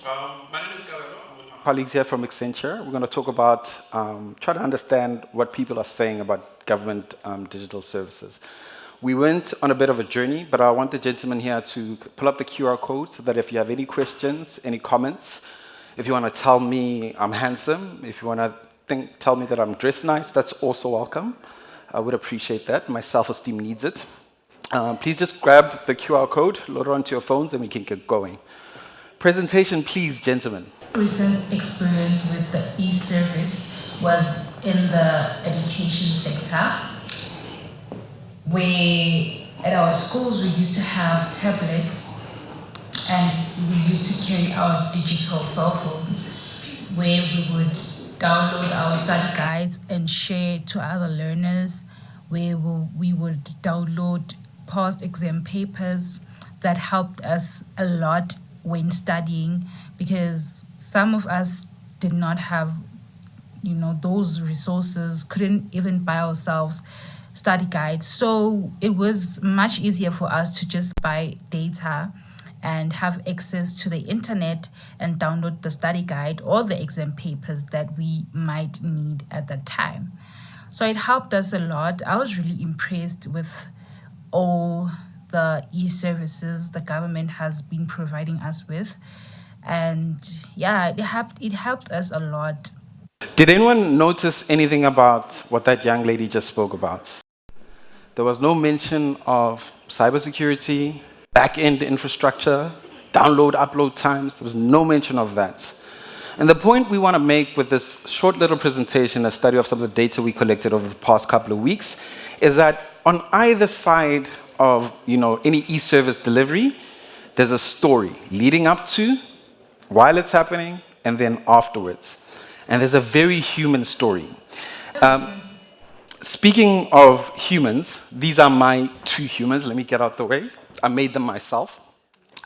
My name is Kabelo. I'm with my colleagues here from Accenture. We're going to talk about, try to understand what people are saying about government digital services. We went on a bit of a journey, but I want the gentleman here to pull up the QR code so that if you have any questions, any comments, if you want to tell me I'm handsome, if you want to tell me that I'm dressed nice, that's also welcome. I would appreciate that. My self-esteem needs it. Please just grab the QR code, load it onto your phones, and we can get going. Presentation, please, gentlemen. Recent experience with the e-service was in the education sector, where at our schools we used to have tablets and we used to carry our digital cell phones, where we would download our study guides and share to other learners, where we would download past exam papers that helped us a lot when studying, because some of us did not have, those resources, couldn't even buy ourselves study guides. So it was much easier for us to just buy data and have access to the internet and download the study guide or the exam papers that we might need at that time. So it helped us a lot. I was really impressed with all the e-services the government has been providing us with. And yeah, it helped us a lot. Did anyone notice anything about what that young lady just spoke about? There was no mention of cybersecurity, back-end infrastructure, download, upload times. There was no mention of that. And the point we want to make with this short little presentation, a study of some of the data we collected over the past couple of weeks, is that on either side of any e-service delivery, there's a story leading up to, while it's happening, and then afterwards. And there's a very human story. Speaking of humans, these are my two humans. Let me get out the way. I made them myself.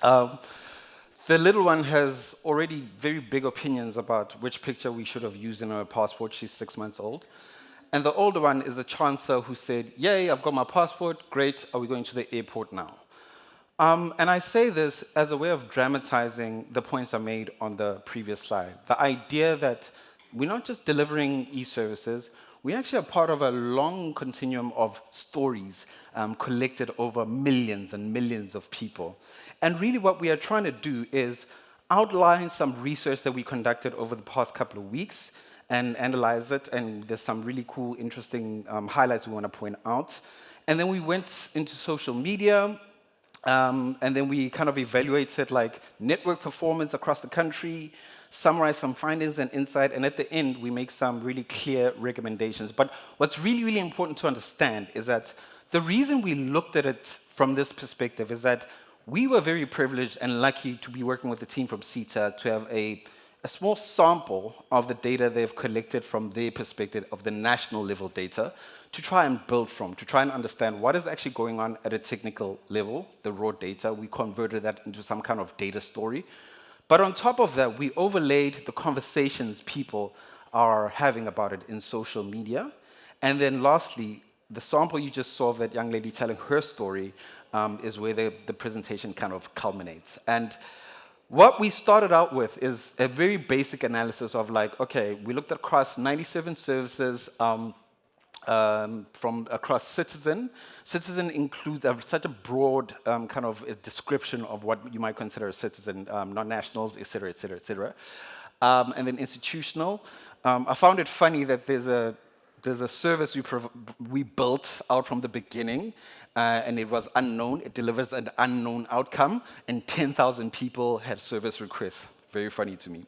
The little one has already very big opinions about which picture we should have used in her passport. She's 6 months old. And the older one is the chancellor who said, yay, I've got my passport, great, are we going to the airport now? And I say this as a way of dramatizing the points I made on the previous slide. The idea that we're not just delivering e-services, we actually are part of a long continuum of stories collected over millions and millions of people. And really what we are trying to do is outline some research that we conducted over the past couple of weeks and analyze it, and there's some really cool, interesting highlights we want to point out. And then we went into social media, and then we kind of evaluated like network performance across the country, summarize some findings and insight, and at the end, we make some really clear recommendations. But what's really, really important to understand is that the reason we looked at it from this perspective is that we were very privileged and lucky to be working with the team from SITA to have a small sample of the data they've collected from their perspective of the national level data to try and build from, to try and understand what is actually going on at a technical level, the raw data. We converted that into some kind of data story. But on top of that, we overlaid the conversations people are having about it in social media. And then lastly, the sample you just saw of that young lady telling her story is where the presentation kind of culminates. And what we started out with is a very basic analysis of like, okay, we looked across 97 services from across Citizen. Citizen includes such a broad kind of a description of what you might consider a citizen, non-nationals, et cetera, et cetera, et cetera. And then institutional. I found it funny that there's a service we built out from the beginning, and it was unknown. It delivers an unknown outcome, and 10,000 people had service requests. Very funny to me.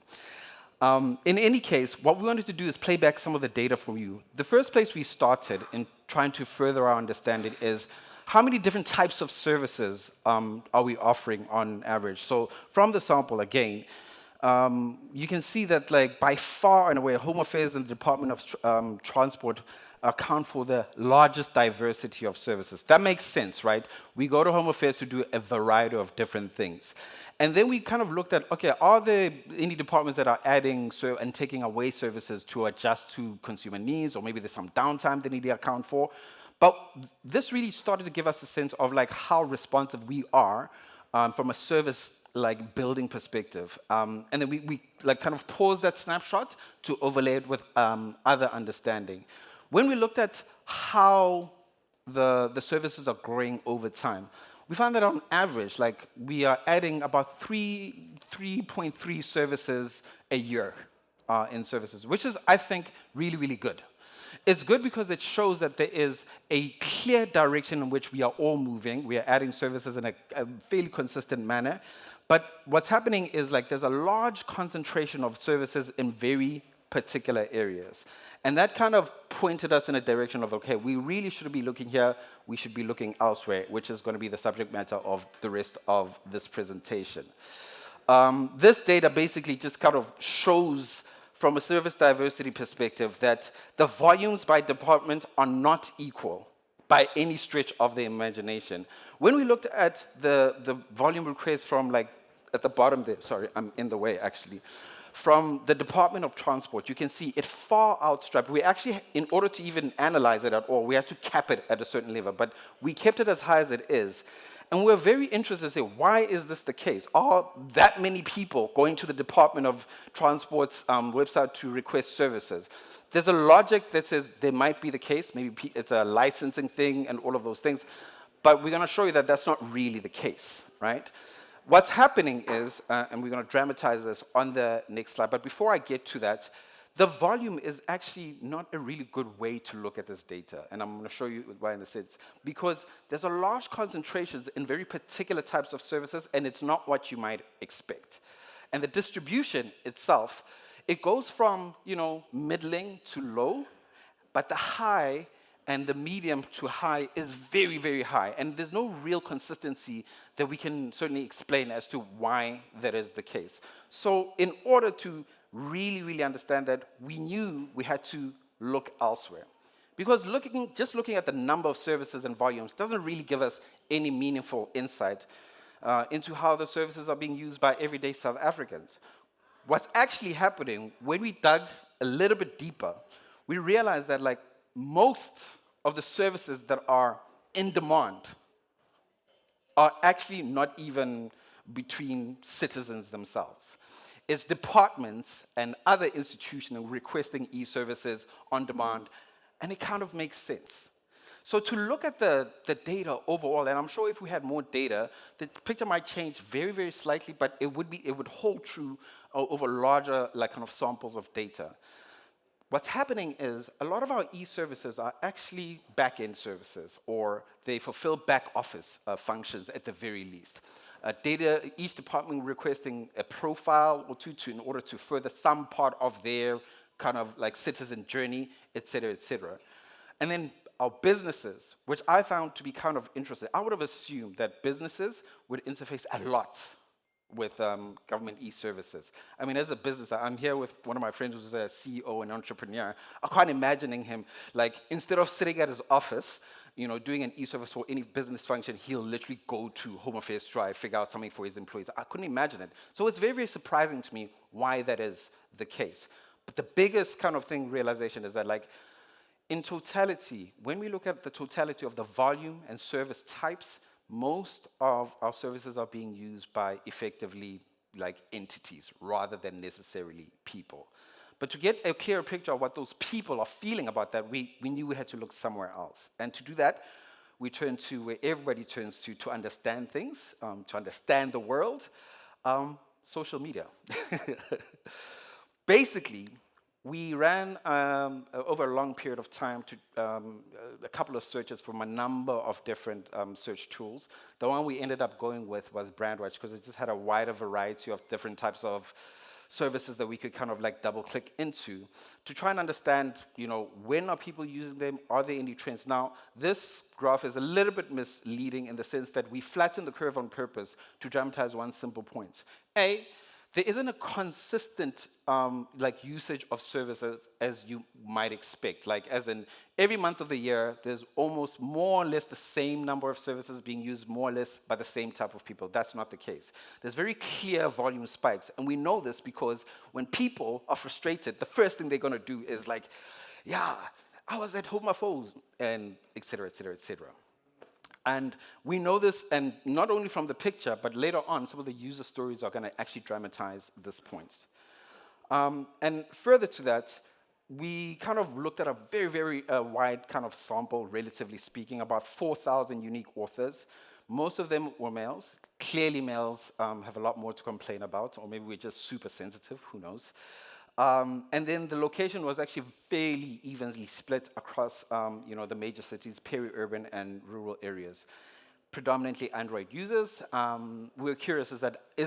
In any case, what we wanted to do is play back some of the data from you. The first place we started in trying to further our understanding is how many different types of services are we offering on average? So from the sample, again, you can see that like by far and away, Home Affairs and the Department of Transport account for the largest diversity of services. That makes sense, right? We go to Home Affairs to do a variety of different things. And then we kind of looked at, okay, are there any departments that are adding and taking away services to adjust to consumer needs, or maybe there's some downtime they need to account for? But this really started to give us a sense of like how responsive we are from a service like building perspective. And then we like kind of pause that snapshot to overlay it with other understanding. When we looked at how the services are growing over time, we found that on average, like we are adding about 3.3 services a year in services, which is, I think, really, really good. It's good because it shows that there is a clear direction in which we are all moving. We are adding services in a fairly consistent manner. But what's happening is like there's a large concentration of services in very particular areas. And that kind of pointed us in a direction of, okay, we really shouldn't be looking here, we should be looking elsewhere, which is going to be the subject matter of the rest of this presentation. This data basically just kind of shows from a service diversity perspective that the volumes by department are not equal by any stretch of the imagination. When we looked at the volume requests from like at the bottom there, sorry, I'm in the way actually, from the Department of Transport, you can see it far outstripped. We actually, in order to even analyze it at all, we had to cap it at a certain level, but we kept it as high as it is. And we're very interested to say, why is this the case? Are that many people going to the Department of Transport's website to request services? There's a logic that says there might be the case, maybe it's a licensing thing and all of those things, but we're gonna show you that that's not really the case, right? What's happening is, and we're going to dramatize this on the next slide, but before I get to that, the volume is actually not a really good way to look at this data, and I'm going to show you why in a sense. Because there's a large concentrations in very particular types of services, and it's not what you might expect. And the distribution itself, it goes from, you know, middling to low, but the high and the medium to high is very, very high. And there's no real consistency that we can certainly explain as to why that is the case. So in order to really, really understand that, we knew we had to look elsewhere. Because just looking at the number of services and volumes doesn't really give us any meaningful insight into how the services are being used by everyday South Africans. What's actually happening, when we dug a little bit deeper, we realized that like most of the services that are in demand are actually not even between citizens themselves. It's departments and other institutions requesting e-services on demand, and it kind of makes sense. So to look at the data overall, and I'm sure if we had more data, the picture might change very, very slightly, but it would hold true over larger like kind of samples of data. What's happening is a lot of our e-services are actually back-end services, or they fulfill back-office functions at the very least. Each department requesting a profile or two in order to further some part of their kind of like citizen journey, et cetera, et cetera. And then our businesses, which I found to be kind of interesting. I would have assumed that businesses would interface a lot with government e-services. I mean, as a business, I'm here with one of my friends who's a CEO and entrepreneur. I can't imagining him, like, instead of sitting at his office, you know, doing an e-service for any business function, he'll literally go to Home Affairs, try figure out something for his employees. I couldn't imagine it. So it's very, very surprising to me why that is the case. But the biggest kind of realization is that, like, in totality, when we look at the totality of the volume and service types, most of our services are being used by effectively like entities rather than necessarily people. But to get a clearer picture of what those people are feeling about that, we knew we had to look somewhere else. And to do that, we turned to where everybody turns to understand things, to understand the world, social media. Basically, we ran over a long period of time to a couple of searches from a number of different search tools. The one we ended up going with was Brandwatch because it just had a wider variety of different types of services that we could kind of like double click into to try and understand, you know, when are people using them? Are there any trends? Now, this graph is a little bit misleading in the sense that we flatten the curve on purpose to dramatize one simple point. There isn't a consistent like usage of services as you might expect. Like as in every month of the year, there's almost more or less the same number of services being used more or less by the same type of people. That's not the case. There's very clear volume spikes. And we know this because when people are frustrated, the first thing they're going to do is like, yeah, I was at Home Affairs, and et cetera, et cetera, et cetera. And we know this, and not only from the picture, but later on, some of the user stories are going to actually dramatize this point. And further to that, we kind of looked at a very, very wide kind of sample, relatively speaking, about 4,000 unique authors. Most of them were males. Clearly, males have a lot more to complain about, or maybe we're just super sensitive, who knows. And then the location was actually fairly evenly split across the major cities, peri-urban and rural areas. Predominantly Android users. We're curious, is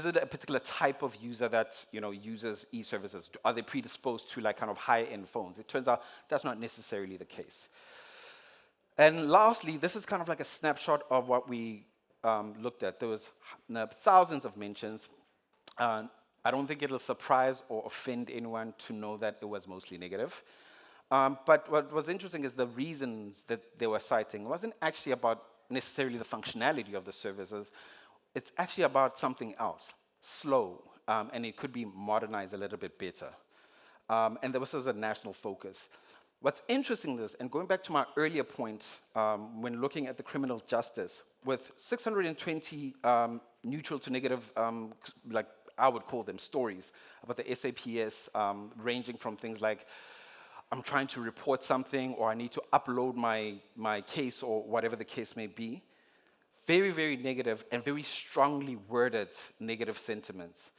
it a particular type of user that uses e-services? Are they predisposed to like kind of high-end phones? It turns out that's not necessarily the case. And lastly, this is kind of like a snapshot of what we looked at. There was thousands of mentions. I don't think it'll surprise or offend anyone to know that it was mostly negative. But what was interesting is the reasons that they were citing wasn't actually about necessarily the functionality of the services. It's actually about something else, slow, and it could be modernized a little bit better. And there was a national focus. What's interesting is, and going back to my earlier point, when looking at the criminal justice, with 620 neutral to negative, like I would call them stories about the SAPS, ranging from things like, I'm trying to report something, or I need to upload my case, or whatever the case may be. Very, very negative and very strongly worded negative sentiments.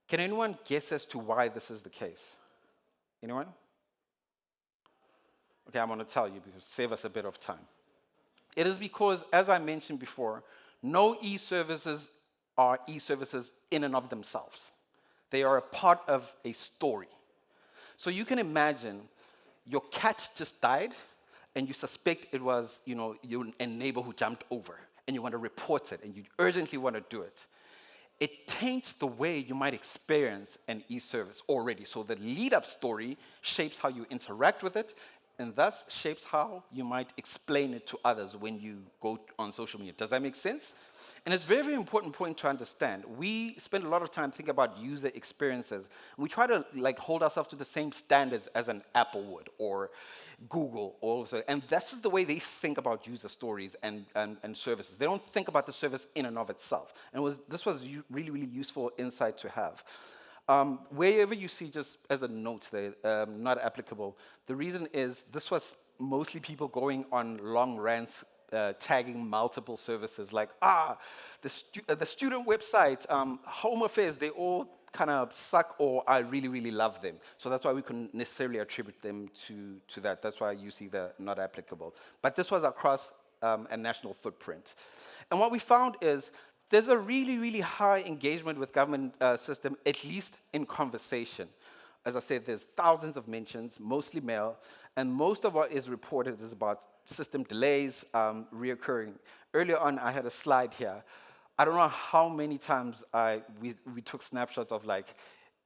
Can anyone guess as to why this is the case? Anyone? Okay, I'm going to tell you because save us a bit of time. It is because, as I mentioned before, no e-services are e-services in and of themselves. They are a part of a story. So you can imagine your cat just died, and you suspect it was, a neighbor who jumped over, and you want to report it, and you urgently want to do it. It taints the way you might experience an e-service already. So the lead-up story shapes how you interact with it, and thus shapes how you might explain it to others when you go on social media. Does that make sense? And it's a very, very important point to understand. We spend a lot of time thinking about user experiences. And we try to hold ourselves to the same standards as an Apple would, or Google also. And this is the way they think about user stories and services. They don't think about the service in and of itself. And this was really, really useful insight to have. Wherever you see, just as a note there, not applicable, the reason is this was mostly people going on long rants, tagging multiple services like, the student website, Home Affairs, they all kind of suck, or I really, really love them. So that's why we couldn't necessarily attribute them to that. That's why you see the not applicable. But this was across a national footprint. And what we found is there's a really, really high engagement with government system, at least in conversation. As I said, there's thousands of mentions, mostly male, and most of what is reported is about system delays reoccurring. Earlier on, I had a slide here. I don't know how many times we took snapshots of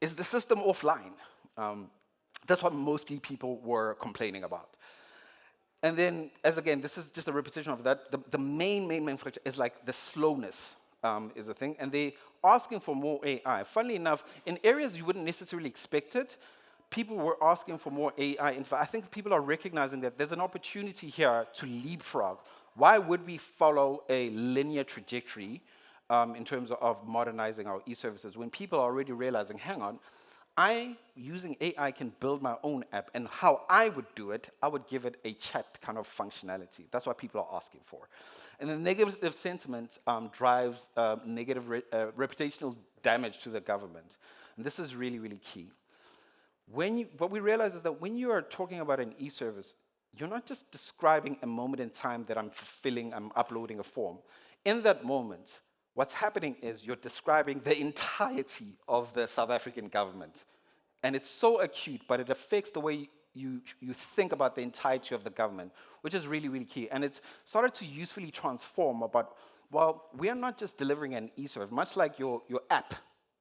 is the system offline? That's what mostly people were complaining about. And then, again, this is just a repetition of that. The main factor is the slowness is the thing, and they asking for more AI. Funnily enough, in areas you wouldn't necessarily expect it, people were asking for more AI. In fact, I think people are recognizing that there's an opportunity here to leapfrog. Why would we follow a linear trajectory in terms of modernizing our e-services when people are already realizing, hang on, using AI can build my own app, and how I would do it, I would give it a chat kind of functionality. That's what people are asking for. And the negative sentiment drives negative reputational damage to the government. And this is really, really key. What we realize is that when you are talking about an e-service, you're not just describing a moment in time that I'm uploading a form. In that moment, what's happening is you're describing the entirety of the South African government. And it's so acute, but it affects the way you think about the entirety of the government, which is really, really key. And it's started to usefully transform about, well, we are not just delivering an e-service, much like your app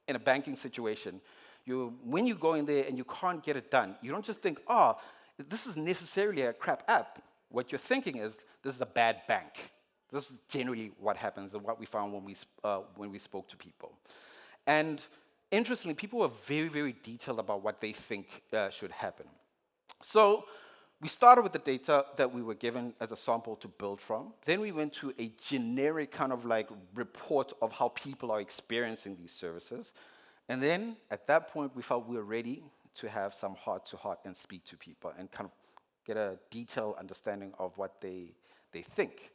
in a banking situation. When you go in there and you can't get it done, you don't just think, this is necessarily a crap app. What you're thinking is, this is a bad bank. This is generally what happens and what we found when we spoke to people. And interestingly, people were very, very detailed about what they think should happen. So We started with the data that we were given as a sample to build from. Then we went to a generic kind of like report of how people are experiencing these services. And then at that point, we felt we were ready to have some heart-to-heart and speak to people and kind of get a detailed understanding of what they think.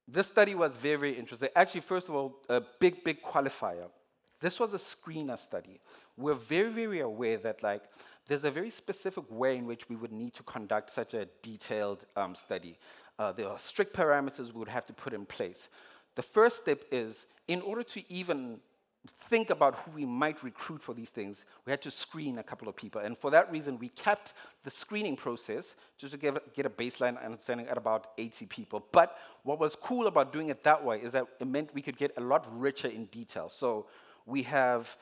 This study was very, very interesting. Actually, first of all, a big, big qualifier. This was a screener study. We're very, very aware that like there's a very specific way in which we would need to conduct such a detailed study. There are strict parameters we would have to put in place. The first step is, in order to even think about who we might recruit for these things, we had to screen a couple of people. And for that reason, we kept the screening process just to get a baseline understanding at about 80 people. But what was cool about doing it that way is that it meant we could get a lot richer in detail. So we have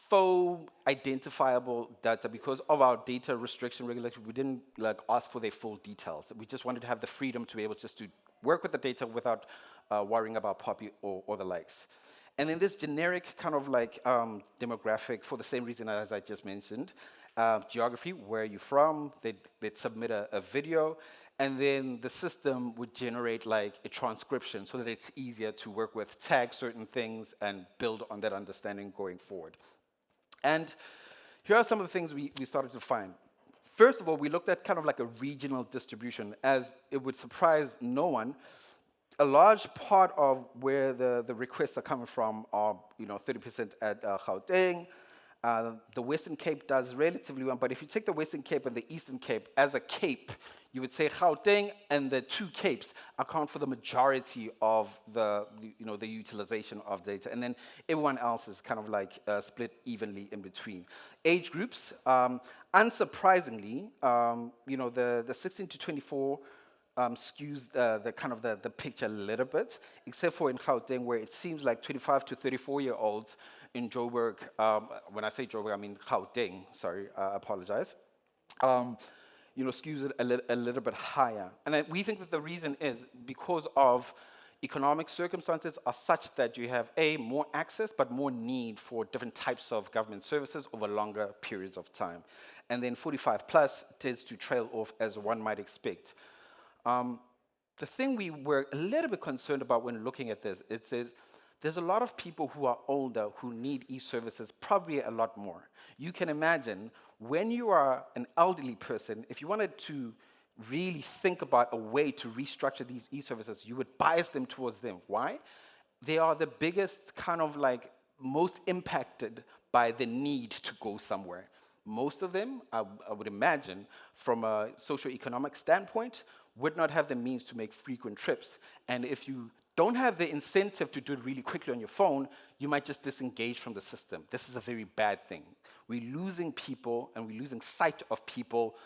faux identifiable data. Because of our data restriction regulation, we didn't like ask for their full details. We just wanted to have the freedom to be able just to work with the data without worrying about POPI or the likes. And then this generic kind of like demographic, for the same reason as I just mentioned, geography, where are you from? They'd submit a video, and then the system would generate like a transcription so that it's easier to work with, tag certain things, and build on that understanding going forward. And here are some of the things we started to find. First of all, we looked at kind of like a regional distribution. As it would surprise no one, a large part of where the requests are coming from are 30% at Gauteng. The Western Cape does relatively well, but if you take the Western Cape and the Eastern Cape as a cape, you would say Gauteng and the two capes account for the majority of the utilization of data, and then everyone else is kind of like split evenly in between. Age groups, unsurprisingly, the 16 to 24 skews the picture a little bit, except for in Gauteng, where it seems like 25 to 34-year-olds in Joburg, when I say Joburg, I mean Gauteng, sorry, I apologize, skews it a little bit higher. And we think that the reason is because of economic circumstances are such that you have, more access, but more need for different types of government services over longer periods of time. And then 45 plus tends to trail off as one might expect. The thing we were a little bit concerned about when looking at this, it says there's a lot of people who are older who need e-services, probably a lot more. You can imagine when you are an elderly person, if you wanted to really think about a way to restructure these e-services, you would bias them towards them. Why? They are the biggest kind of like most impacted by the need to go somewhere. Most of them, I would imagine, from a socioeconomic standpoint, would not have the means to make frequent trips. And if you don't have the incentive to do it really quickly on your phone, you might just disengage from the system. This is a very bad thing. We're losing people, and we're losing sight of people,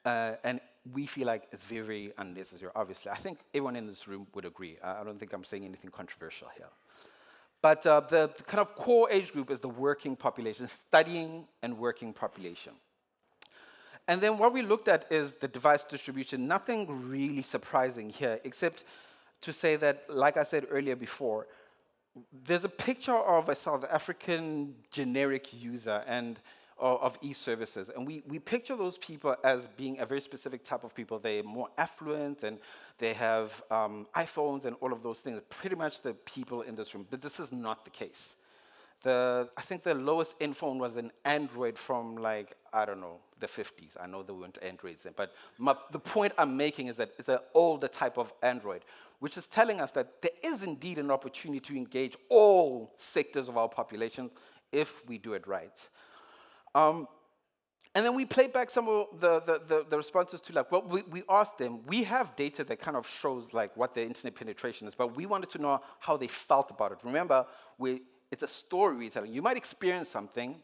and we feel like it's very, very unnecessary, obviously. I think everyone in this room would agree. I don't think I'm saying anything controversial here. But the kind of core age group is the working population, studying and working population. And then what we looked at is the device distribution. Nothing really surprising here, except to say that, like I said earlier before, there's a picture of a South African generic user and of e-services. And we picture those people as being a very specific type of people. They're more affluent, and they have iPhones and all of those things. Pretty much the people in this room. But this is not the case. I think the lowest end phone was an Android from like, I don't know, the 50s. I know there weren't Androids then. But the point I'm making is that it's an older type of Android, which is telling us that there is indeed an opportunity to engage all sectors of our population if we do it right. And then we played back some of the responses to like, well, we asked them, we have data that kind of shows like what their internet penetration is, but we wanted to know how they felt about it. Remember, it's a story retelling. You might experience something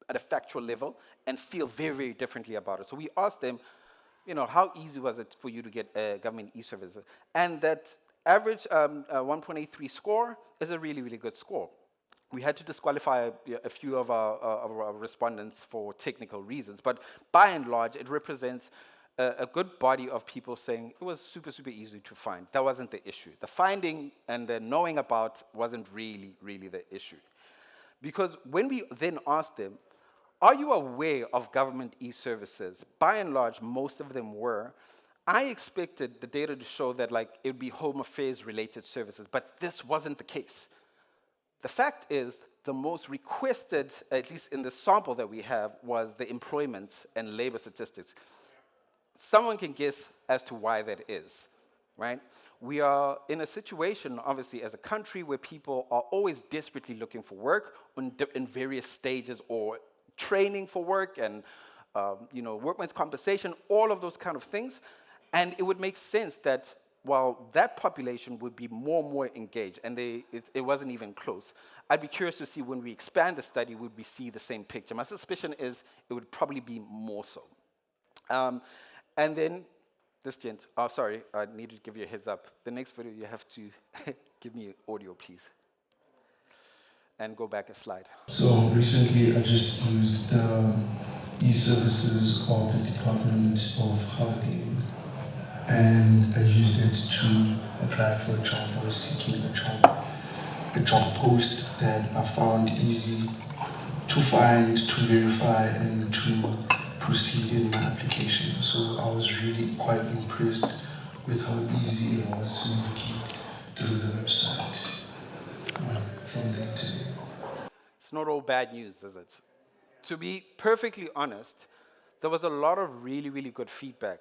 at a factual level and feel very, very differently about it. So we asked them, how easy was it for you to get a government e-service? And that average 1.83 score is a really, really good score. We had to disqualify a few of our respondents for technical reasons, but by and large, it represents a good body of people saying it was super, super easy to find. That wasn't the issue. The finding and the knowing about wasn't really, really the issue. Because when we then asked them, Are you aware of government e-services? By and large, most of them were. I expected the data to show that like it would be home affairs related services, but this wasn't the case. The fact is, the most requested, at least in the sample that we have, was the employment and labor statistics. Someone can guess as to why that is, right? We are in a situation, obviously, as a country where people are always desperately looking for work in various stages or training for work and workman's compensation, all of those kind of things. And it would make sense that while that population would be more and more engaged, and it wasn't even close. I'd be curious to see when we expand the study, would we see the same picture? My suspicion is it would probably be more so. And then this gent, sorry, I need to give you a heads up. The next video, you have to give me audio, please. And go back a slide. So recently, I just used the e-services of the Department of Housing, and I used it to apply for a job. I was seeking a job post that I found easy to find, to verify, and to proceed in my application. So I was really quite impressed with how easy it was to navigate through the website from the internet. It's not all bad news, is it? To be perfectly honest, there was a lot of really, really good feedback.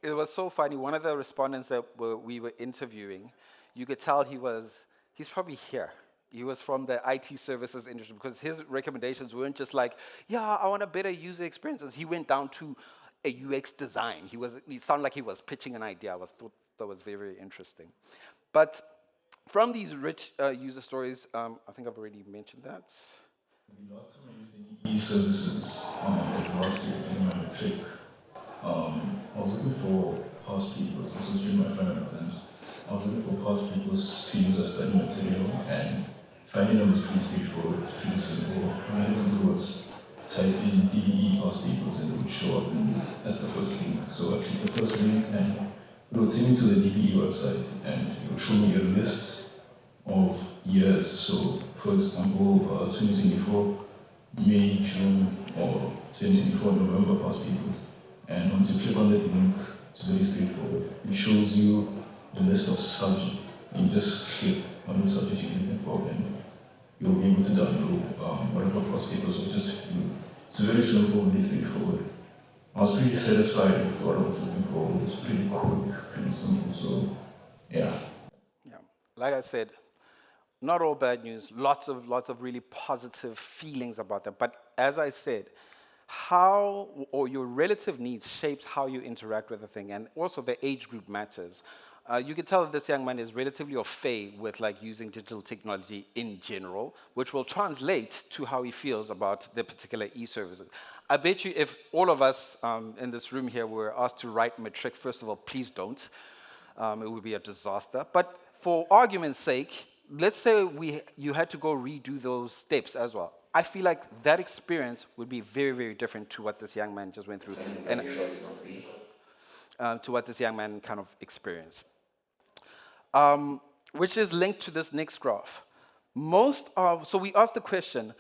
It was so funny. One of the respondents that we were interviewing, you could tell he's probably here. He was from the IT services industry because his recommendations weren't just like, yeah, I want a better user experiences. He went down to a UX design. He sounded like he was pitching an idea. I thought that was very, very interesting. But from these rich user stories, I think I've already mentioned that. The last time I used the e-services was last year in my matric. I was looking for past peoples, this was during my final exams. I was looking for past peoples to use a study material, and finding them was pretty straightforward, pretty simple. All I had to do was type in DDE past peoples and it would show up as the first link. So I clicked the first link and it would take me to the DDE website and it would show me a list of years. So for example, 2024, May, June, or 2024, November past peoples. And once you click on that link, it's very straightforward. It shows you the list of subjects. You just click on the subject you're looking for and you'll be able to download whatever past papers or just a few. It's very simple, very straightforward. I was pretty satisfied with what I was looking for. It was pretty quick, pretty simple, so yeah. Yeah, like I said, not all bad news, lots of really positive feelings about that. But as I said, how or your relative needs shapes how you interact with the thing, and also the age group matters. You can tell that this young man is relatively au fait with like using digital technology in general, which will translate to how he feels about the particular e-services. I bet you if all of us in this room here were asked to write matric, first of all, please don't. It would be a disaster. But for argument's sake, let's say you had to go redo those steps as well. I feel like that experience would be very, very different to what this young man just went through, and to what this young man kind of experienced. Which is linked to this next graph. So we asked the question,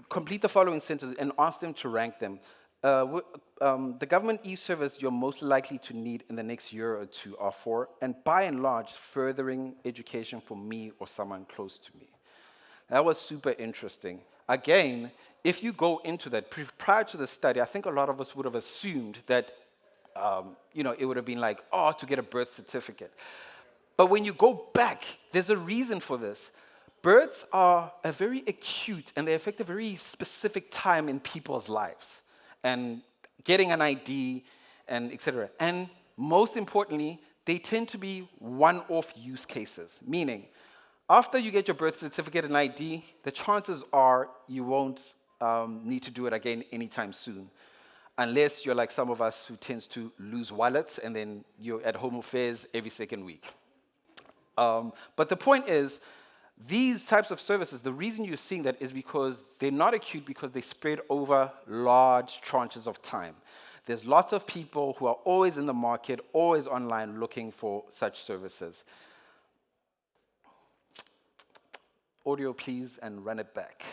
complete the following sentences and ask them to rank them. The government e-service you're most likely to need in the next year or two are for, and by and large, furthering education for me or someone close to me. That was super interesting. Again, if you go into that, prior to the study, I think a lot of us would have assumed that it would have been like, to get a birth certificate. But when you go back, there's a reason for this. Births are a very acute, and they affect a very specific time in people's lives. And getting an ID, and etc. And most importantly, they tend to be one-off use cases, meaning after you get your birth certificate and ID, the chances are you won't need to do it again anytime soon, unless you're like some of us who tends to lose wallets and then you're at home affairs every second week. But the point is, these types of services, the reason you're seeing that is because they're not acute because they spread over large tranches of time. There's lots of people who are always in the market, always online looking for such services. Audio, please, and run it back.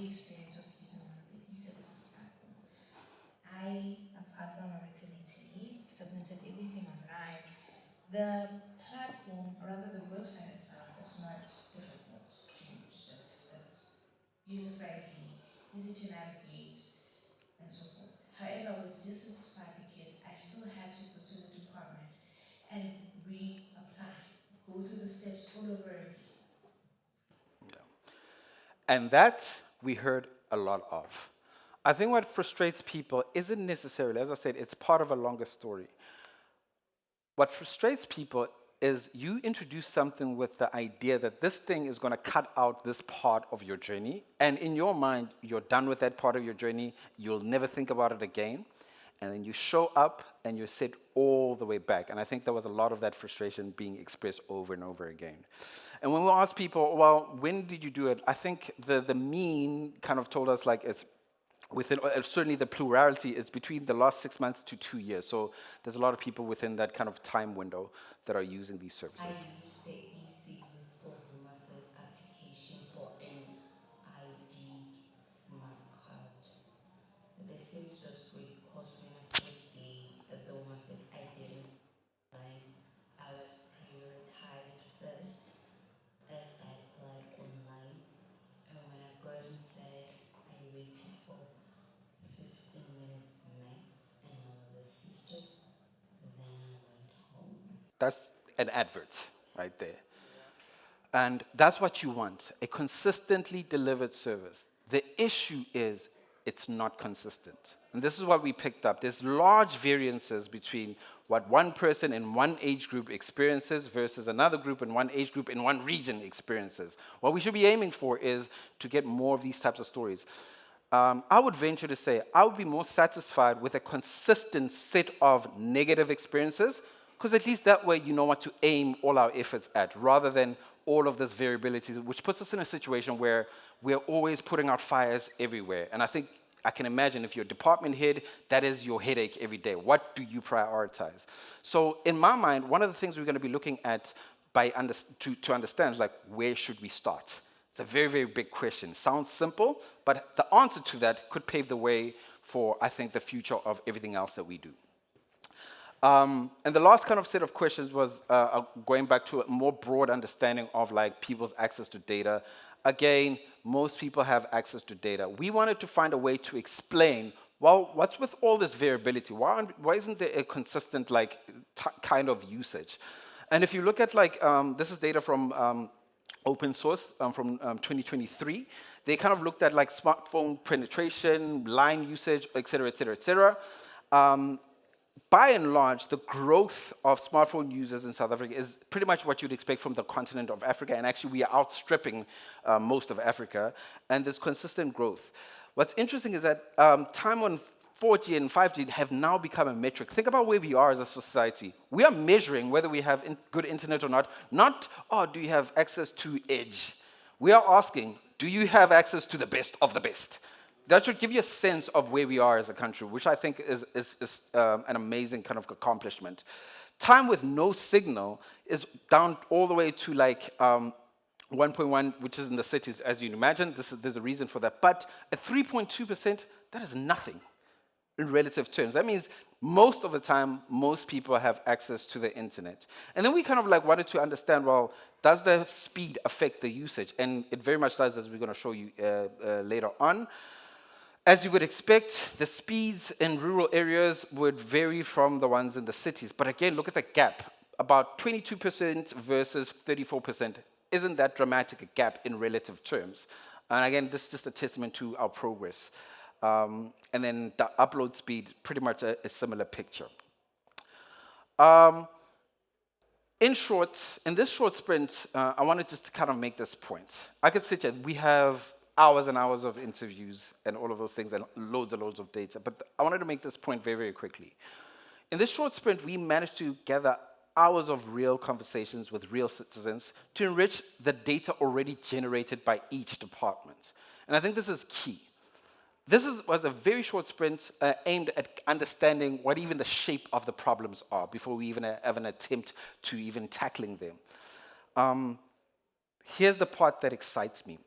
experience of using one of the e-services platform. I applied for my maternity leave, submitted everything online. The platform, or rather the website itself, is not difficult to use. It's user-friendly, easy to navigate, and so forth. However, I was dissatisfied because I still had to go to the department and reapply, go through the steps all over again. And that we heard a lot of. I think what frustrates people isn't necessarily, as I said, it's part of a longer story. What frustrates people is you introduce something with the idea that this thing is going to cut out this part of your journey, and in your mind, you're done with that part of your journey, you'll never think about it again, and then you show up and you're set all the way back. And I think there was a lot of that frustration being expressed over and over again. And when we ask people, well, when did you do it? I think the mean kind of told us like it's within, certainly the plurality is between the last 6 months to 2 years. So there's a lot of people within that kind of time window that are using these services. I used the e-service for Home Affairs application for an ID smart card. The service was great because when I got the Home Affairs identity line, I was prioritized first as I applied online. And when I got inside, I waited for 15 minutes max and I was assisted. Then I went home. That's an advert right there. And that's what you want, a consistently delivered service. The issue is it's not consistent. And this is what we picked up. There's large variances between what one person in one age group experiences versus another group in one age group in one region experiences. What we should be aiming for is to get more of these types of stories. I would venture to say I would be more satisfied with a consistent set of negative experiences, because at least that way you know what to aim all our efforts at, rather than all of this variability, which puts us in a situation where we're always putting out fires everywhere. And I think I can imagine if you're a department head, that is your headache every day. What do you prioritize? So in my mind, one of the things we're going to be looking at to understand is like, where should we start? It's a very, very big question. Sounds simple, but the answer to that could pave the way for, I think, the future of everything else that we do. And the last kind of set of questions was going back to a more broad understanding of like people's access to data. Again, most people have access to data. We wanted to find a way to explain, well, what's with all this variability? Why isn't there a consistent like kind of usage? And if you look at like, this is data from open source from 2023, they kind of looked at like smartphone penetration, line usage, et cetera, et cetera, et cetera. By and large, the growth of smartphone users in South Africa is pretty much what you'd expect from the continent of Africa, and actually we are outstripping most of Africa, and there's consistent growth. What's interesting is that time on 4G and 5G have now become a metric. Think about where we are as a society. We are measuring whether we have good internet or not, oh, do you have access to Edge? We are asking, do you have access to the best of the best? That should give you a sense of where we are as a country, which I think is an amazing kind of accomplishment. Time with no signal is down all the way to like 1.1, which is in the cities, as you'd imagine. There's a reason for that. But at 3.2%, that is nothing in relative terms. That means most of the time, most people have access to the internet. And then we kind of like wanted to understand, well, does the speed affect the usage? And it very much does, as we're going to show you later on. As you would expect, the speeds in rural areas would vary from the ones in the cities. But again, look at the gap. About 22% versus 34%. Isn't that dramatic a gap in relative terms? And again, this is just a testament to our progress. And then the upload speed, pretty much a similar picture. In short, in this short sprint, I wanted just to kind of make this point. I could sit here, we have hours and hours of interviews and all of those things and loads and loads of data. But I wanted to make this point very, very quickly. In this short sprint, we managed to gather hours of real conversations with real citizens to enrich the data already generated by each department. And I think this is key. This was a very short sprint aimed at understanding what even the shape of the problems are before we even have an attempt to even tackling them. Here's the part that excites me.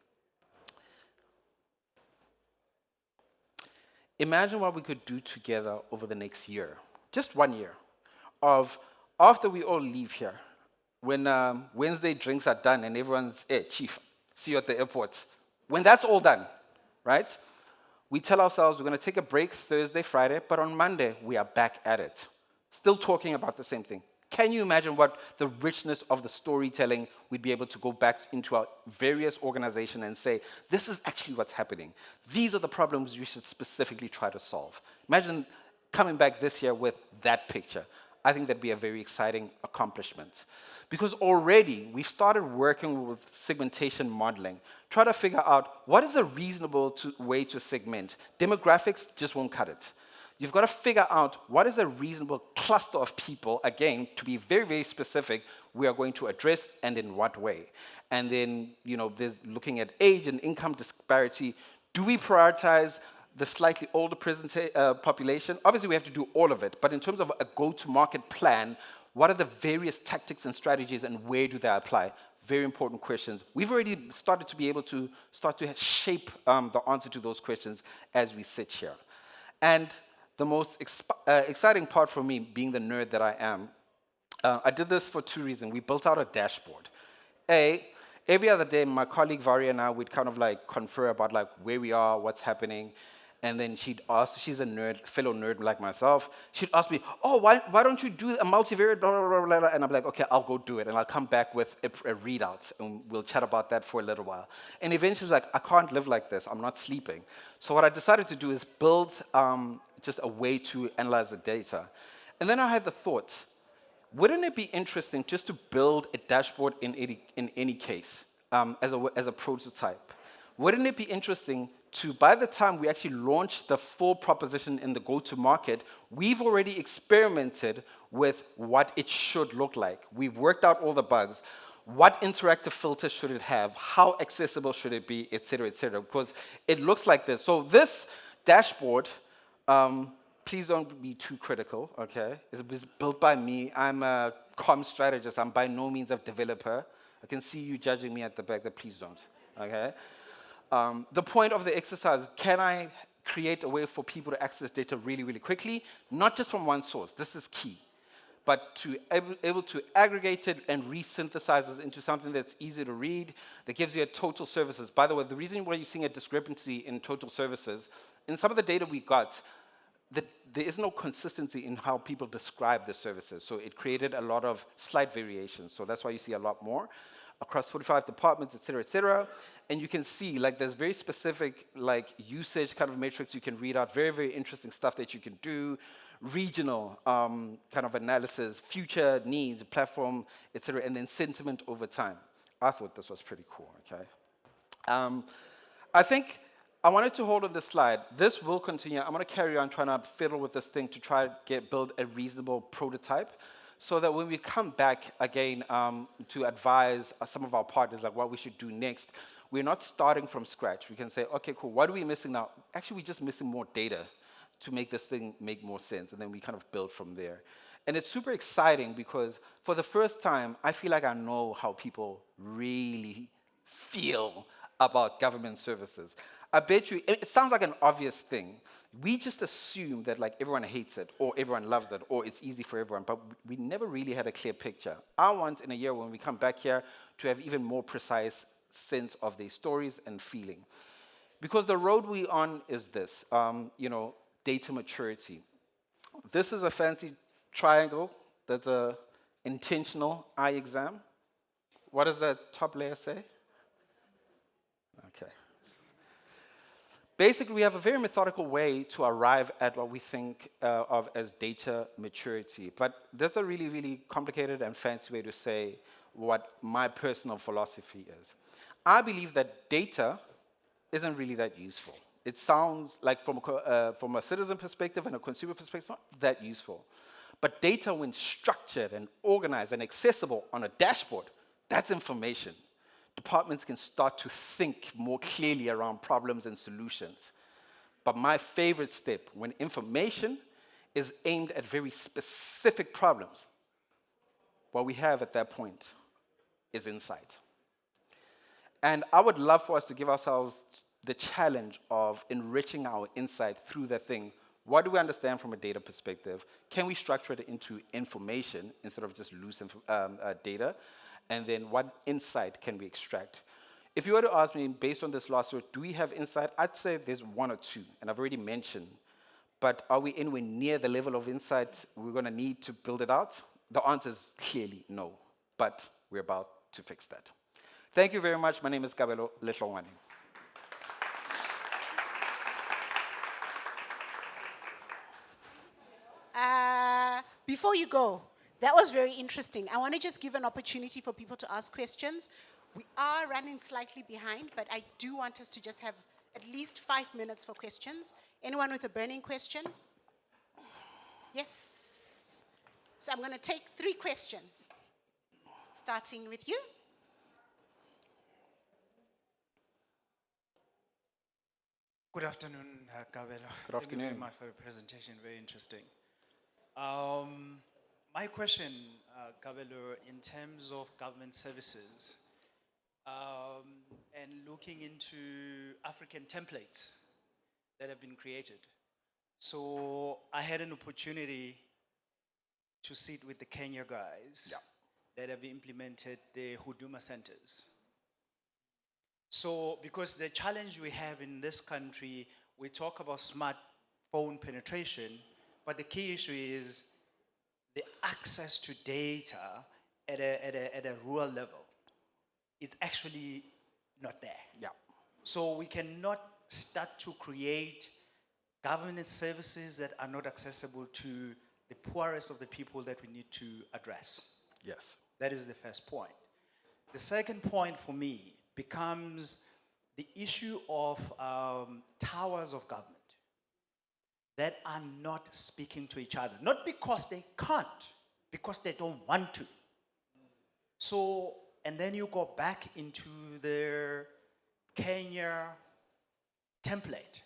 imagine what we could do together over the next year, just 1 year, of after we all leave here, when Wednesday drinks are done and everyone's, hey, chief, see you at the airport. When that's all done, right? We tell ourselves we're going to take a break Thursday, Friday, but on Monday, we are back at it. Still talking about the same thing. Can you imagine what the richness of the storytelling we'd be able to go back into our various organizations and say, this is actually what's happening. These are the problems you should specifically try to solve. Imagine coming back this year with that picture. I think that'd be a very exciting accomplishment. Because already we've started working with segmentation modeling, try to figure out what is a reasonable way to segment. Demographics just won't cut it. You've got to figure out what is a reasonable cluster of people, again, to be very, very specific, we are going to address and in what way. And then, there's looking at age and income disparity. Do we prioritize the slightly older population? Obviously, we have to do all of it, but in terms of a go-to-market plan, what are the various tactics and strategies and where do they apply? Very important questions. We've already started to be able to shape the answer to those questions as we sit here. And the most exciting part for me, being the nerd that I am, I did this for 2 reasons. We built out a dashboard. Every other day, my colleague Vari and I would kind of confer about where we are, what's happening, and then she'd ask, she's a nerd, fellow nerd like myself, she'd ask me, oh, why don't you do a multivariate, blah, blah, blah, blah, and I'm like, okay, I'll go do it, and I'll come back with a readout, and we'll chat about that for a little while. And eventually, she's like, I can't live like this, I'm not sleeping. So what I decided to do is build just a way to analyze the data. And then I had the thought, wouldn't it be interesting just to build a dashboard in any case as a prototype? Wouldn't it be interesting to, by the time we actually launch the full proposition in the go-to-market, we've already experimented with what it should look like. We've worked out all the bugs. What interactive filters should it have? How accessible should it be, et cetera, because it looks like this. So this dashboard, please don't be too critical, okay? It was built by me. I'm a comm strategist. I'm by no means a developer. I can see you judging me at the back, please don't, okay? The point of the exercise, can I create a way for people to access data really, really quickly? Not just from one source, this is key, but to able to aggregate it and resynthesize it into something that's easy to read, that gives you a total services. By the way, the reason why you're seeing a discrepancy in total services, in some of the data we got, there is no consistency in how people describe the services. So it created a lot of slight variations. So that's why you see a lot more across 45 departments, et cetera. And you can see, there's very specific, usage kind of metrics you can read out, very, very interesting stuff that you can do, regional kind of analysis, future needs, platform, et cetera, and then sentiment over time. I thought this was pretty cool, okay? I think I wanted to hold on this slide. This will continue. I'm going to carry on trying to fiddle with this thing to try to build a reasonable prototype so that when we come back again to advise some of our partners what we should do next, we're not starting from scratch. We can say, okay, cool, what are we missing now? Actually, we're just missing more data to make this thing make more sense, and then we kind of build from there. And it's super exciting because for the first time, I feel like I know how people really feel about government services. I bet you, it sounds like an obvious thing. We just assume that everyone hates it, or everyone loves it, or it's easy for everyone, but we never really had a clear picture. I want in a year when we come back here to have even more precise sense of their stories and feeling. Because the road we're on is this, data maturity. This is a fancy triangle. That's a intentional eye exam. What does the top layer say? Okay. Basically, we have a very methodical way to arrive at what we think of as data maturity. But there's a really, really complicated and fancy way to say what my personal philosophy is. I believe that data isn't really that useful. It sounds like from a citizen perspective and a consumer perspective, it's not that useful. But data, when structured and organized and accessible on a dashboard, that's information. Departments can start to think more clearly around problems and solutions. But my favorite step, when information is aimed at very specific problems, what we have at that point is insight. And I would love for us to give ourselves the challenge of enriching our insight through the thing. What do we understand from a data perspective? Can we structure it into information instead of just loose data? And then what insight can we extract? If you were to ask me, based on this last word, do we have insight? I'd say there's one or two, and I've already mentioned. But are we anywhere near the level of insight we're going to need to build it out? The answer is clearly no, but we're about to fix that. Thank you very much. My name is Kabelo Lehlongwane. Before you go, that was very interesting. I want to just give an opportunity for people to ask questions. We are running slightly behind, but I do want us to just have at least 5 minutes for questions. Anyone with a burning question? Yes. So I'm going to take 3 questions, starting with you. Good afternoon, Kabelo. Good afternoon. Thank you very much for the presentation, very interesting. My question, Kabelo, in terms of government services, and looking into African templates that have been created. So I had an opportunity to sit with the Kenya guys that have implemented the Huduma centers. So, because the challenge we have in this country, we talk about smartphone penetration, but the key issue is the access to data at a rural level is actually not there. Yeah. So we cannot start to create government services that are not accessible to the poorest of the people that we need to address. Yes. That is the first point. The second point for me becomes the issue of towers of government that are not speaking to each other. Not because they can't, because they don't want to. So, and then you go back into the Kenya template.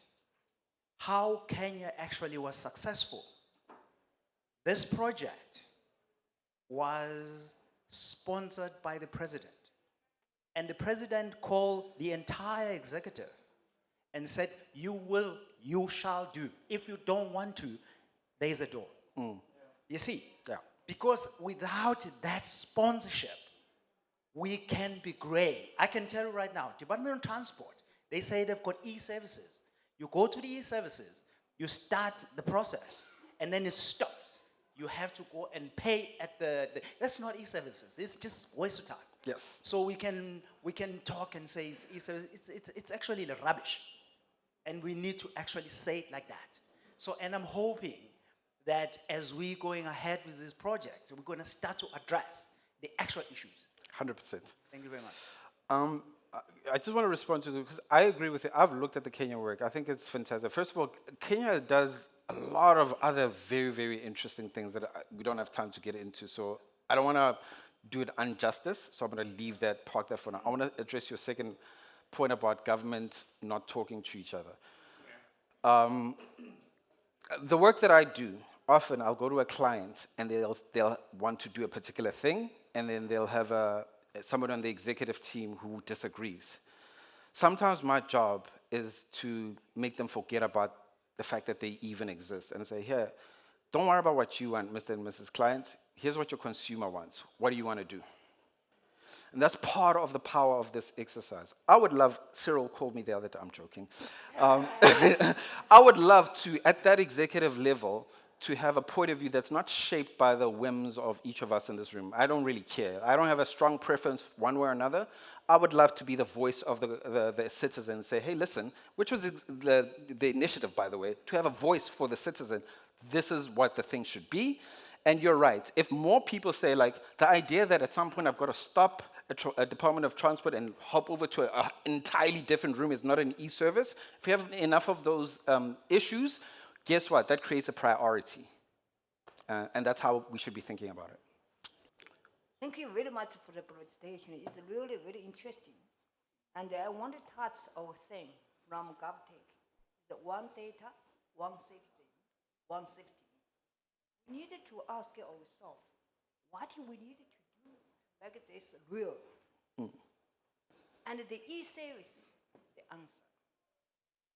How Kenya actually was successful. This project was sponsored by the president. And the president called the entire executive and said, you shall do. If you don't want to, there's a door. You see? Yeah. Because without that sponsorship, we can be gray. I can tell you right now, Department of Transport, they say they've got e-services. You go to the e-services, you start the process, and then it stops. You have to go and pay at that's not e-services, it's just waste of time. Yes. So we can talk and say it's e-services, it's actually rubbish. And we need to actually say it like that. So, and I'm hoping that as we're going ahead with this project, we're going to start to address the actual issues. 100%. Thank you very much. I just want to respond to this because I agree with you. I've looked at the Kenya work. I think it's fantastic. First of all, Kenya does a lot of other very, very interesting things that we don't have time to get into. So I don't want to do it injustice. So I'm going to leave that, park that for now. I want to address your second point about government not talking to each other. The work that I do, often I'll go to a client and they'll want to do a particular thing, and then they'll have someone on the executive team who disagrees. Sometimes my job is to make them forget about the fact that they even exist and say, here, don't worry about what you want, Mr. and Mrs. Client. Here's what your consumer wants. What do you want to do? And that's part of the power of this exercise. I would love, Cyril called me the other day, I'm joking. I would love to, at that executive level, to have a point of view that's not shaped by the whims of each of us in this room. I don't really care. I don't have a strong preference one way or another. I would love to be the voice of the citizen and say, hey, listen, which was the initiative, by the way, to have a voice for the citizen. This is what the thing should be. And you're right. If more people say, like, the idea that at some point I've got to stop a Department of Transport and hop over to an entirely different room is not an e-service, if you have enough of those issues, guess what? That creates a priority. And that's how we should be thinking about it. Thank you very much for the presentation. It's really very interesting. And I want to touch our thing from GovTech. The one data, one citizen, one safety. We needed to ask ourselves, what we needed to do to make this real? And the e-service is the answer.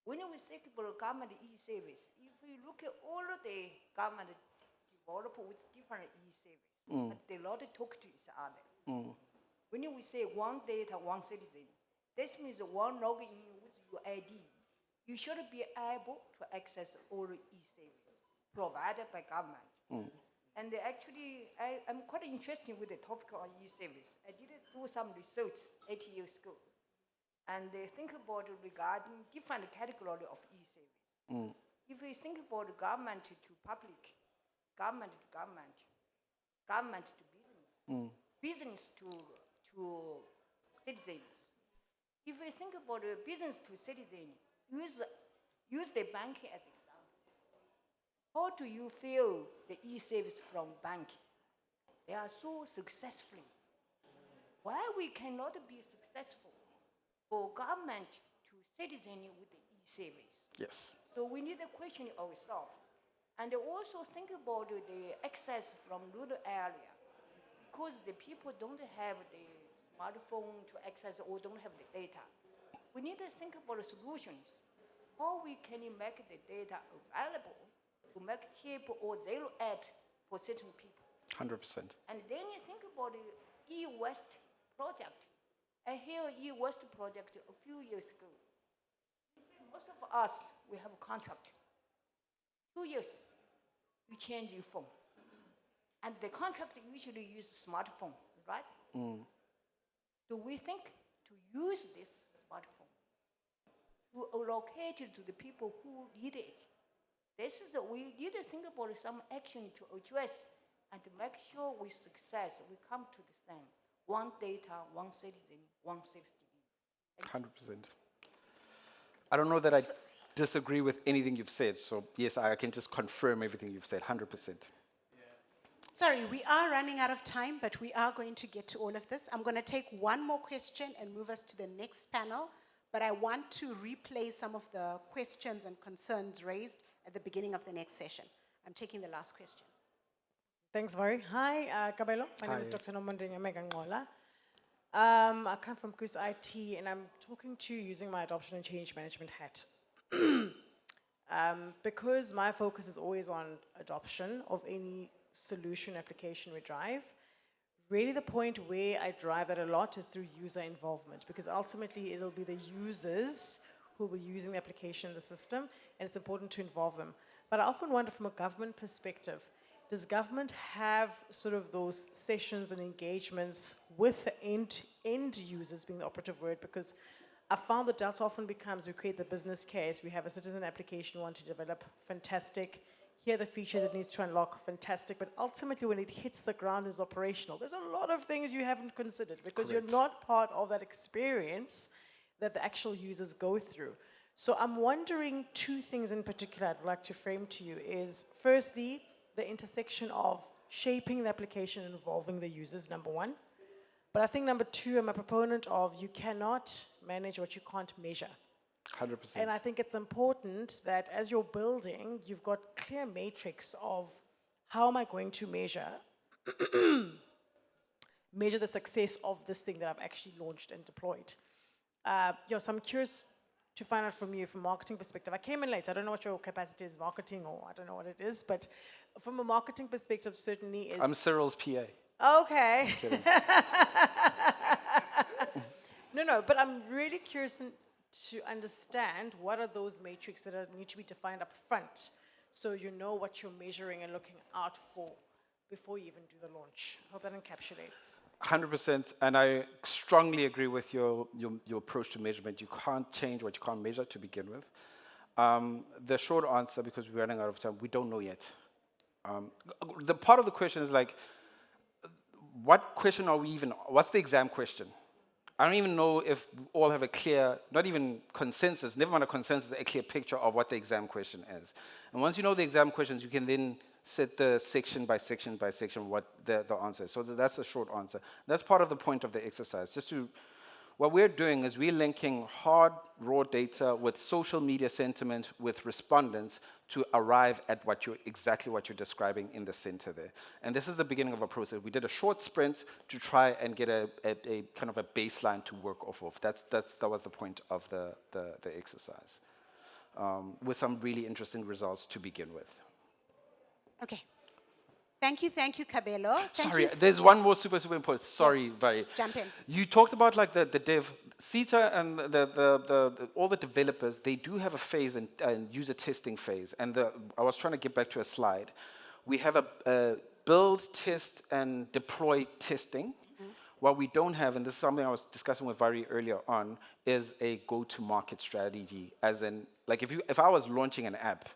When we think about government e-service, if we look at all of the government developed with different e-service, but they not talk to each other. When we say one data, one citizen, this means one login with your ID, you should be able to access all e-service provided by government. And actually, I'm quite interested with the topic on e-service. I did do some research 8 years ago. And they think about regarding different category of e-service. If we think about government to public, government to government, government to business, business to citizens. If we think about business to citizen, use the banking as example. How do you feel the e-service from banking? They are so successful. Why we cannot be successful for government to citizen with the e-service? Yes. So we need to question ourselves. And also think about the access from rural area. Because the people don't have the smartphone to access or don't have the data. We need to think about solutions. How we can make the data available to make cheap or zero add for certain people. 100%. And then you think about the e-West project. I hear e-West project a few years ago. Most of us, we have a contract. 2 years, you change your phone. And the contract usually use smartphone, right? Do we think to use this smartphone to allocate it to the people who need it? This is we need to think about some action to address and to make sure we success. We come to the same. One data, one citizen, one safety. 100%. I don't know that I disagree with anything you've said, so yes, I can just confirm everything you've said, 100%. Sorry, we are running out of time, but we are going to get to all of this. I'm going to take one more question and move us to the next panel, but I want to replay some of the questions and concerns raised at the beginning of the next session. I'm taking the last question. Thanks, Vari. Hi, Kabelo. My name is Hi. Dr. Nomandeng Megangola. I come from Goose IT, and I'm talking to you using my adoption and change management hat. Because my focus is always on adoption of any solution application we drive, really the point where I drive that a lot is through user involvement, because ultimately it'll be the users who will be using the application in the system, and it's important to involve them. But I often wonder from a government perspective, does government have sort of those sessions and engagements with the end users being the operative word? Because I found that that often becomes, we create the business case, we have a citizen application we want to develop, fantastic. Here are the features it needs to unlock, fantastic. But ultimately when it hits the ground as operational, there's a lot of things you haven't considered because Correct. you're not part of that experience that the actual users go through. So I'm wondering two things in particular I'd like to frame to you is, firstly, the intersection of shaping the application and involving the users, number one. But I think number two, I'm a proponent of you cannot manage what you can't measure. 100%. And I think it's important that as you're building, you've got clear matrix of how am I going to measure the success of this thing that I've actually launched and deployed. So I'm curious to find out from you from a marketing perspective. I came in late, I don't know what your capacity is marketing or I don't know what it is, but from a marketing perspective certainly is... I'm Cyril's PA. Okay. No, but I'm really curious to understand what are those metrics that need to be defined up front so you know what you're measuring and looking out for before you even do the launch. I hope that encapsulates. 100%, and I strongly agree with your approach to measurement. You can't change what you can't measure to begin with. The short answer, because we're running out of time, we don't know yet. The part of the question is like, what question are we even, what's the exam question? I don't even know if we all have a clear, not even consensus, never mind a consensus, a clear picture of what the exam question is. And once you know the exam questions, you can then set the section by section by section what the answer is. So that's a short answer. That's part of the point of the exercise. What we're doing is we're linking hard, raw data with social media sentiment with respondents to arrive at exactly what you're describing in the center there. And this is the beginning of a process. We did a short sprint to try and get a kind of a baseline to work off of. That was the point of the exercise. with some really interesting results to begin with. Okay. Thank you, Kabelo. Thank Sorry, you there's one more super important. Sorry, Yes, Vari. jump in. You talked about like the dev, SITA and all the developers, they do have a phase and user testing phase. And I was trying to get back to a slide. We have a build, test, and deploy testing. What we don't have, and this is something I was discussing with Vari earlier on, is a go-to-market strategy. As in, like if I was launching an app,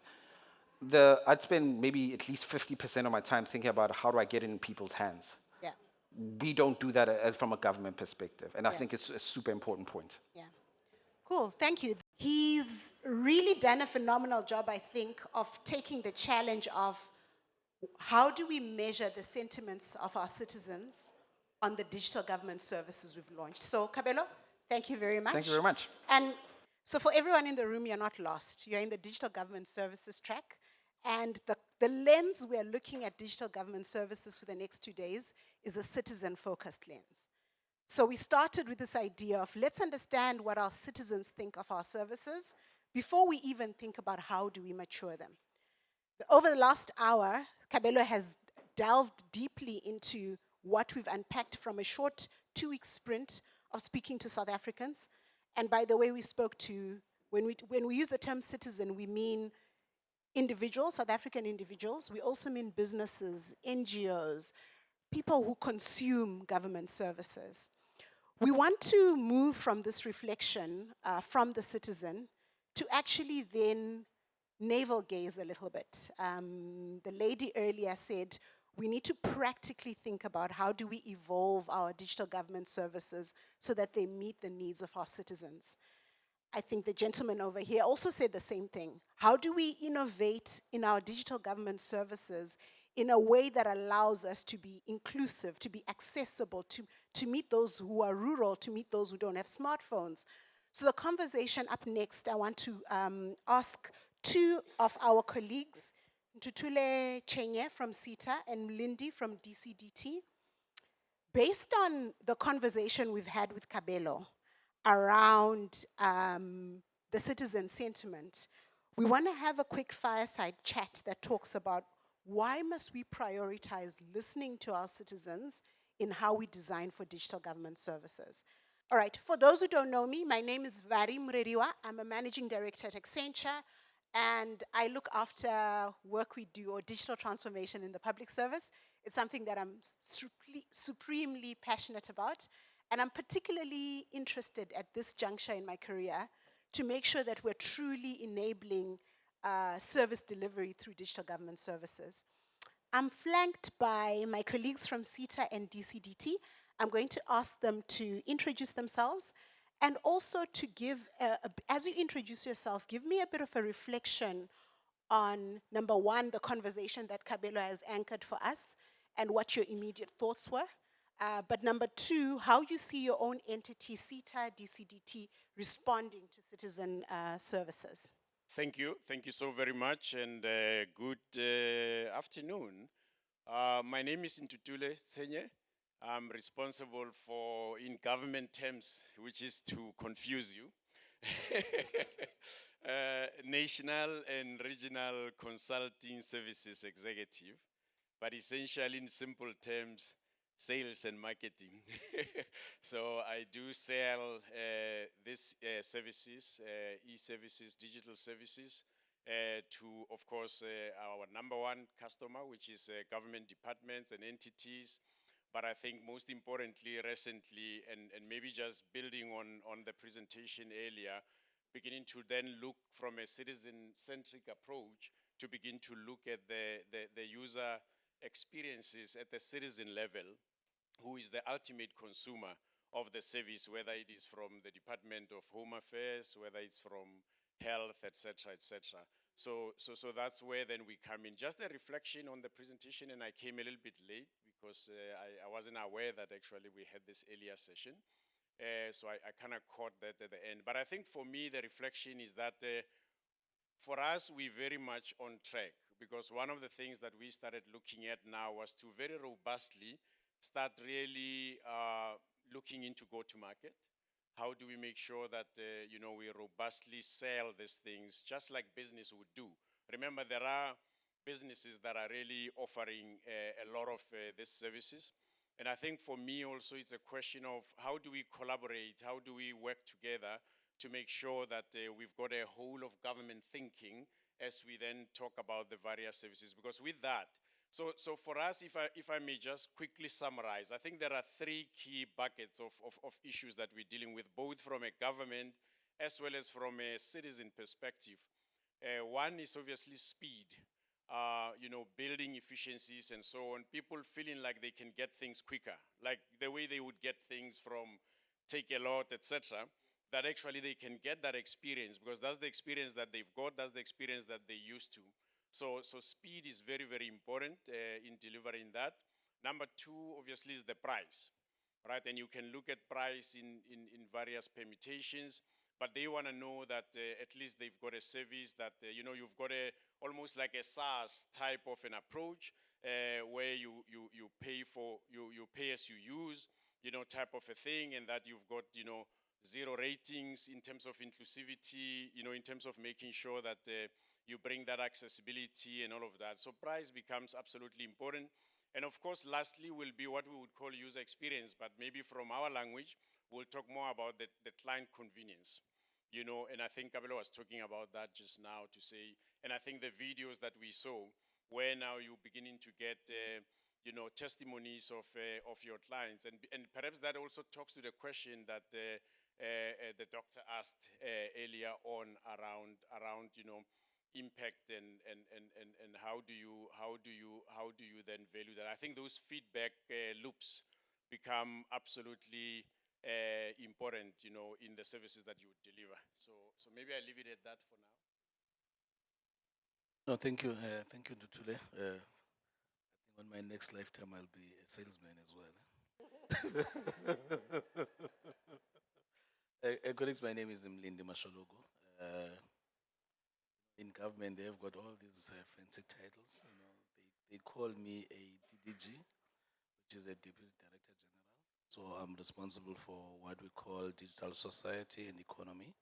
I'd spend maybe at least 50% of my time thinking about how do I get it in people's hands. Yeah, We don't do that as from a government perspective, and I Yeah. think it's a super important point. yeah. Cool, thank you. He's really done a phenomenal job, I think, of taking the challenge of how do we measure the sentiments of our citizens on the digital government services we've launched. So, Kabelo, thank you very much. Thank you very much. And so for everyone in the room, you're not lost. You're in the digital government services track. And the lens we're looking at digital government services for the next 2 days is a citizen-focused lens. So we started with this idea of let's understand what our citizens think of our services before we even think about how do we mature them. Over the last hour, Kabelo has delved deeply into what we've unpacked from a short 2-week sprint of speaking to South Africans. And by the way, we spoke to, when we use the term citizen, we mean individuals, South African individuals. We also mean businesses, NGOs, people who consume government services. We want to move from this reflection from the citizen to actually then navel gaze a little bit. The lady earlier said we need to practically think about how do we evolve our digital government services so that they meet the needs of our citizens. I think the gentleman over here also said the same thing. How do we innovate in our digital government services in a way that allows us to be inclusive, to be accessible, to meet those who are rural, to meet those who don't have smartphones? So the conversation up next, I want to ask 2 of our colleagues, Ntutule Chenye from SITA and Lindy from DCDT. Based on the conversation we've had with Kabelo around the citizen sentiment, we want to have a quick fireside chat that talks about why must we prioritize listening to our citizens in how we design for digital government services. All right, for those who don't know me, my name is Vari Mureriwa. I'm a managing director at Accenture, and I look after work we do or digital transformation in the public service. It's something that I'm supremely passionate about, and I'm particularly interested at this juncture in my career to make sure that we're truly enabling service delivery through digital government services. I'm flanked by my colleagues from SITA and DCDT. I'm going to ask them to introduce themselves and also to give, as you introduce yourself, give me a bit of a reflection on, number 1, the conversation that Kabelo has anchored for us and what your immediate thoughts were. But number 2, how you see your own entity, SITA, DCDT, responding to citizen services. Thank you so very much, and good afternoon. My name is Ntutule Tsenye. I'm responsible for, in government terms, which is to confuse you, National and Regional Consulting Services Executive, but essentially in simple terms, sales and marketing. So I do sell these services, e-services, digital services, to, of course, our number 1 customer, which is government departments and entities. But I think most importantly, recently, and maybe just building on the presentation earlier, beginning to then look from a citizen-centric approach to begin to look at the user experiences at the citizen level, who is the ultimate consumer of the service, whether it is from the Department of Home Affairs, whether it's from health, etc., etc. So that's where then we come in. Just a reflection on the presentation, and I came a little bit late because I wasn't aware that actually we had this earlier session. So I kind of caught that at the end. But I think for me, the reflection is that for us, we're very much on track, because one of the things that we started looking at now was to very robustly start really looking into go-to-market. How do we make sure that, you know, we robustly sell these things just like business would do? Remember, there are businesses that are really offering a lot of these services. And I think for me also, it's a question of how do we collaborate? How do we work together to make sure that we've got a whole of government thinking as we then talk about the various services? Because with that, so for us, if I may just quickly summarize, I think there are three key buckets of issues that we're dealing with, both from a government as well as from a citizen perspective. One is obviously speed, you know, building efficiencies and so on, people feeling like they can get things quicker, like the way they would get things from Take a Lot, etc., that actually they can get that experience because that's the experience that they've got, that's the experience that they used to. So speed is very, very important in delivering that. Number two, obviously, is the price, right? And you can look at price in various permutations, but they want to know that at least they've got a service that, you know, you've got almost like a SaaS type of an approach where you pay for, you pay as you use, you know, type of a thing, and that you've got, you know, 0 ratings in terms of inclusivity, you know, in terms of making sure that you bring that accessibility and all of that. So price becomes absolutely important. And of course, lastly will be what we would call user experience, but maybe from our language, we'll talk more about the client convenience. You know, and I think Kabelo was talking about that just now to say, and I think the videos that we saw, where now you're beginning to get, you know, testimonies of your clients. And perhaps that also talks to the question that the doctor asked earlier on around, you know, impact and how do you then value that? I think those feedback loops become absolutely important, you know, in the services that you deliver. So maybe I leave it at that for now. No, thank you, Dutule. I think on my next lifetime I'll be a salesman as well. Colleagues, my name is Mlindi Mashalogo. In government, they've got all these fancy titles. You know, they call me a DDG, which is a Deputy Director General. So I'm responsible for what we call digital society and economy.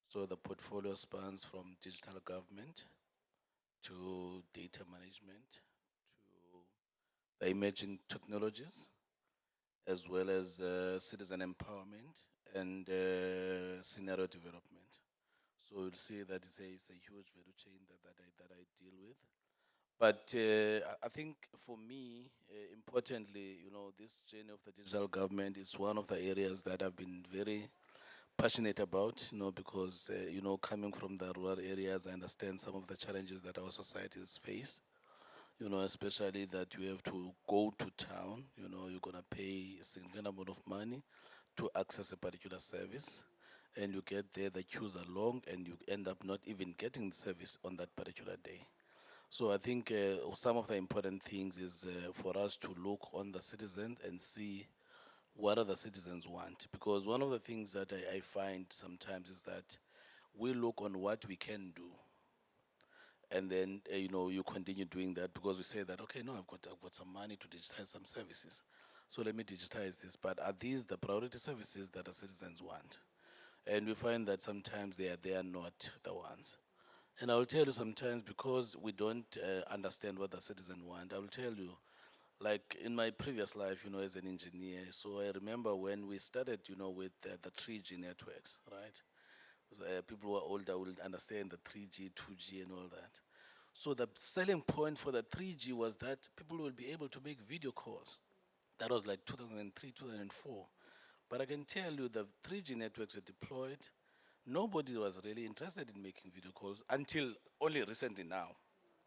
So the portfolio spans from digital government to data management to the emerging technologies, as well as citizen empowerment and scenario development. So you'll see that it's a huge value chain that I deal with. But I think for me, importantly, you know, this journey of the digital government is one of the areas that I've been very passionate about, you know, because, you know, coming from the rural areas, I understand some of the challenges that our societies face, you know, especially that you have to go to town, you know, you're gonna pay a significant amount of money to access a particular service, and you get there, the queues are long, and you end up not even getting the service on that particular day. So I think some of the important things is for us to look on the citizens and see what other citizens want. Because one of the things that I find sometimes is that we look on what we can do, and then you know, you continue doing that because we say that, okay, no, I've got some money to digitize some services, so let me digitize this. But are these the priority services that the citizens want? And we find that sometimes they are not the ones. And I will tell you sometimes, because we don't understand what the citizen want, I will tell you, like in my previous life, you know, as an engineer, so I remember when we started, you know, with the 3G networks, right? People who are older will understand the 3G, 2G and all that. So the selling point for the 3G was that people will be able to make video calls. That was like 2003, 2004. But I can tell you the 3G networks are deployed. Nobody was really interested in making video calls until only recently now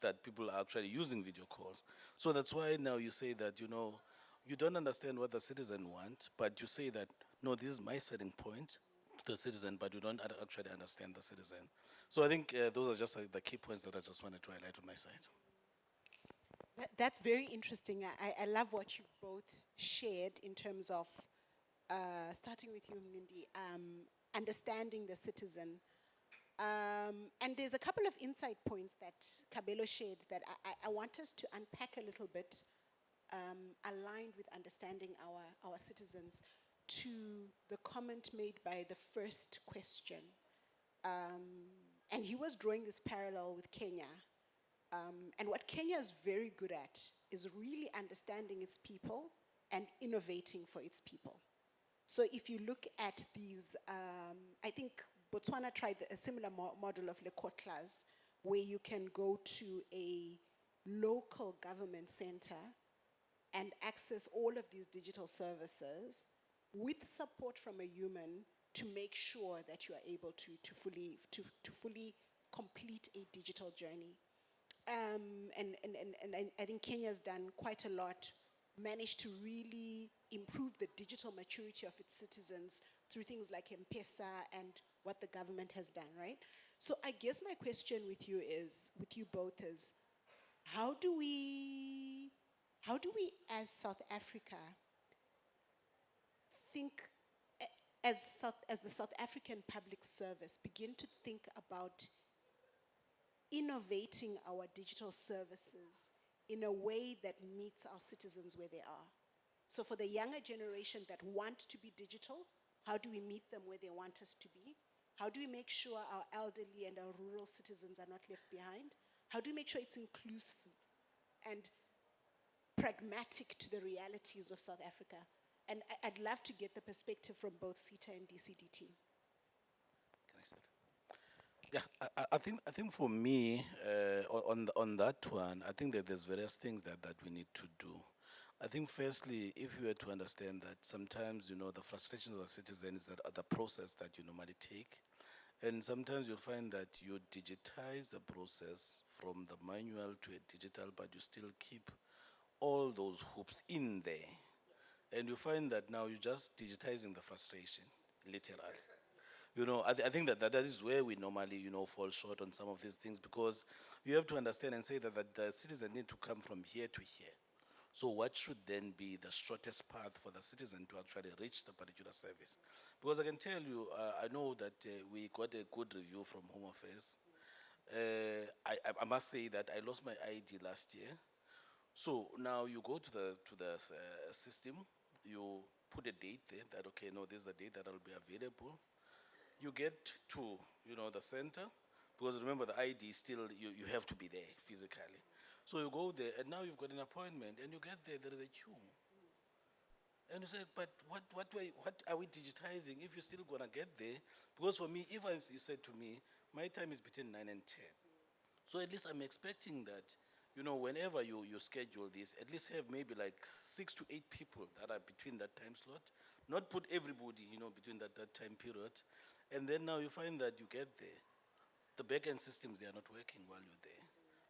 that people are actually using video calls. So that's why now you say that, you know, you don't understand what the citizen want, but you say that, no, this is my selling point to the citizen, but you don't actually understand the citizen. So I think those are just the key points that I just wanted to highlight on my side. That's very interesting. I love what you've both shared in terms of, starting with you, Mlindi, understanding the citizen. And there's a couple of insight points that Kabelo shared that I want us to unpack a little bit, aligned with understanding our citizens. to the comment made by the first question. And he was drawing this parallel with Kenya. And what Kenya is very good at is really understanding its people and innovating for its people. So if you look at these, I think Botswana tried a similar model of Le Kotlas, where you can go to a local government center and access all of these digital services with support from a human to make sure that you are able to fully complete a digital journey. And I think Kenya's done quite a lot, managed to really improve the digital maturity of its citizens through things like M-Pesa and what the government has done, right? So I guess my question with you both is, how do we as South Africa think, as the South African public service, begin to think about innovating our digital services in a way that meets our citizens where they are? So for the younger generation that want to be digital, how do we meet them where they want us to be? How do we make sure our elderly and our rural citizens are not left behind? How do we make sure it's inclusive and pragmatic to the realities of South Africa? And I'd love to get the perspective from both SITA and DCDT. Can I start? Yeah, I think for me, on that one, I think that there's various things that we need to do. I think firstly, if you were to understand that sometimes, the frustration of the citizens that are the process that you normally take, and sometimes you'll find that you digitize the process from the manual to a digital, but you still keep all those hoops in there. And you find that now you're just digitizing the frustration, literally. I think that is where we normally, fall short on some of these things, because you have to understand and say that the citizen need to come from here to here. So what should then be the shortest path for the citizen to actually reach the particular service? Because I can tell you, I know that we got a good review from Home Affairs. I must say that I lost my ID last year. So now you go to the system, you put a date there that, okay, no, this is the date that will be available. You get to, the center, because remember the ID still, you have to be there physically. So you go there, and now you've got an appointment, and you get there is a queue. And you say, but what are we digitizing if you're still gonna get there? Because for me, if you said to me, my time is between 9 and 10. So at least I'm expecting that, whenever you schedule this, at least have maybe like 6 to 8 people that are between that time slot, not put everybody, between that time period. And then now you find that you get there, the back-end systems, they are not working while you're there.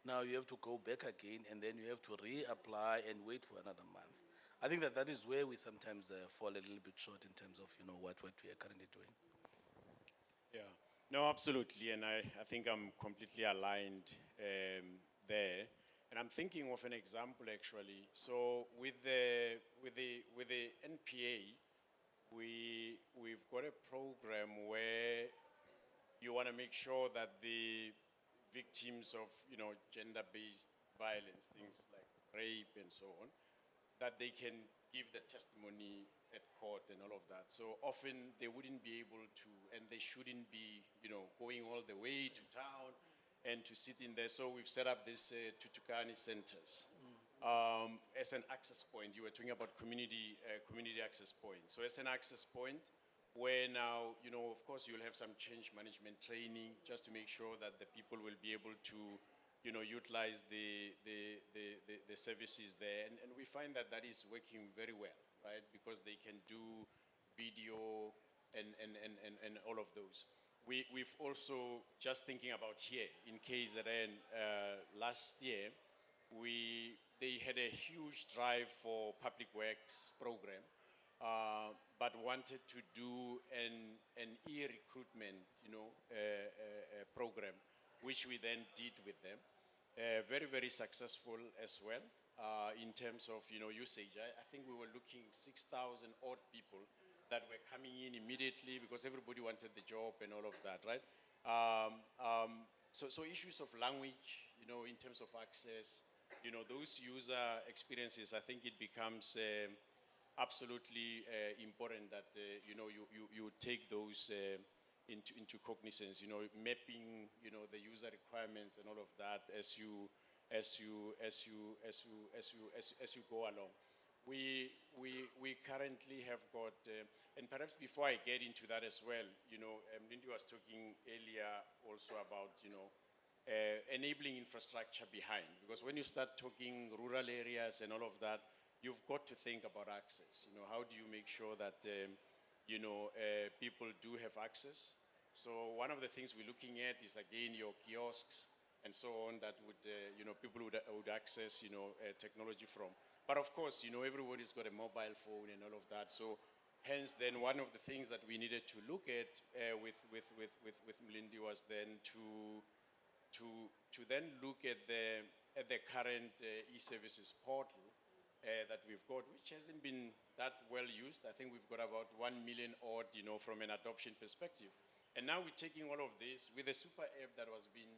Now you have to go back again, and then you have to reapply and wait for another month. I think that is where we sometimes fall a little bit short in terms of, what we are currently doing. Yeah, no, absolutely, and I think I'm completely aligned there. And I'm thinking of an example actually. So with the NPA, we've got a program where you want to make sure that the victims of gender-based violence, things like rape and so on, that they can give the testimony at court and all of that. So often they wouldn't be able to, and they shouldn't be, going all the way to town and to sit in there. So we've set up these Tutukani centers as an access point. You were talking about community access point. So as an access point, where now, of course, you'll have some change management training just to make sure that the people will be able to, utilize the services there. And we find that is working very well, right? Because they can do video and all of those. We've also, just thinking about here, in KZN, last year, they had a huge drive for public works program. But wanted to do an e-recruitment, program, which we then did with them. Very, very successful as well in terms of, usage. I think we were looking 6,000 odd people that were coming in immediately because everybody wanted the job and all of that, right? So issues of language, in terms of access, those user experiences, I think it becomes absolutely important that you take those into cognizance. Mapping the user requirements and all of that as you go along. We currently have got, and perhaps before I get into that as well, Lindy was talking earlier also about enabling infrastructure behind, because when you start talking rural areas and all of that, you've got to think about access. How do you make sure that people do have access? So one of the things we're looking at is, again, your kiosks and so on that would people would access technology from. But of course, everybody's got a mobile phone and all of that. So hence, then one of the things that we needed to look at with Mlindi was then to then look at the current e-services portal that we've got, which hasn't been that well used. I think we've got about 1 million odd, from an adoption perspective. And now we're taking all of this with the super app that was being,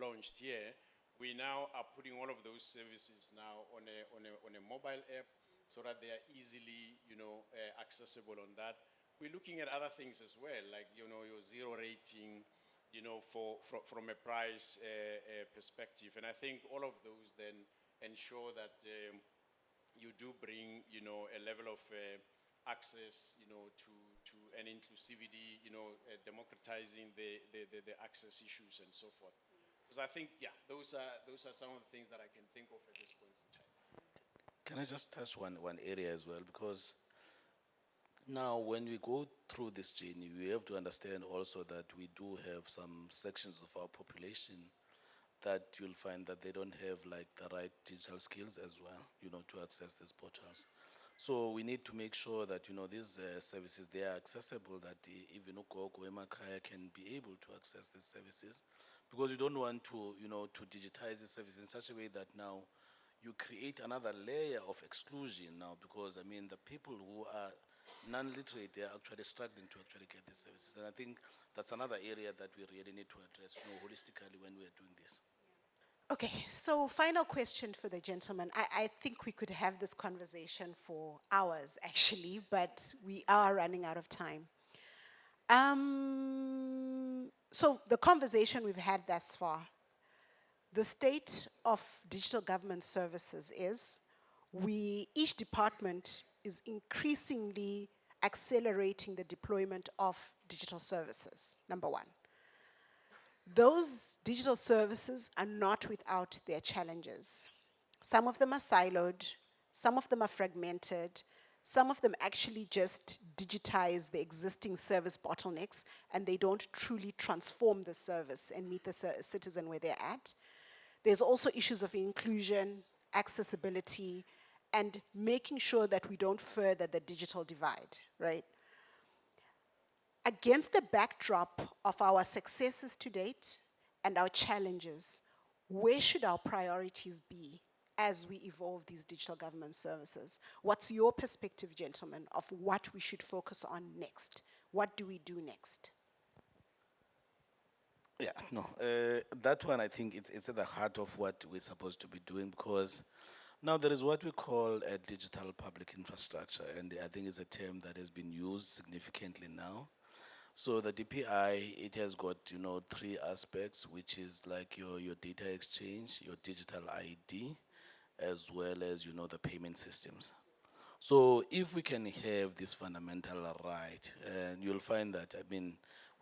launched here. We now are putting all of those services now on a mobile app so that they are easily, accessible on that. We're looking at other things as well, like, your zero rating, from a price perspective. And I think all of those then ensure that you do bring, a level of access, to an inclusivity, democratizing the access issues and so forth. So I think, yeah, those are some of the things that I can think of at this point in time. Can I just touch one area as well? Because now when we go through this journey, we have to understand also that we do have some sections of our population that you'll find that they don't have like the right digital skills as well, to access these portals. So we need to make sure that, these services, they are accessible, that even Ugogo Emakaya can be able to access these services. Because you don't want to, to digitize the services in such a way that now you create another layer of exclusion now, because, the people who are non-literate, they are actually struggling to actually get these services. And I think that's another area that we really need to address, holistically when we are doing this. Okay, so final question for the gentleman. I think we could have this conversation for hours, actually, but we are running out of time. So the conversation we've had thus far, the state of digital government services is each department is increasingly accelerating the deployment of digital services, number one. Those digital services are not without their challenges. Some of them are siloed, some of them are fragmented, some of them actually just digitize the existing service bottlenecks and they don't truly transform the service and meet the citizen where they're at. There's also issues of inclusion, accessibility, and making sure that we don't further the digital divide, right? Against the backdrop of our successes to date and our challenges, where should our priorities be as we evolve these digital government services? What's your perspective, gentlemen, of what we should focus on next? What do we do next? Yeah, no, that one, I think it's at the heart of what we're supposed to be doing, because now there is what we call a digital public infrastructure, and I think it's a term that has been used significantly now. So the DPI, it has got, 3 aspects, which is like your data exchange, your digital ID, as well as, the payment systems. So if we can have this fundamental right, and you'll find that,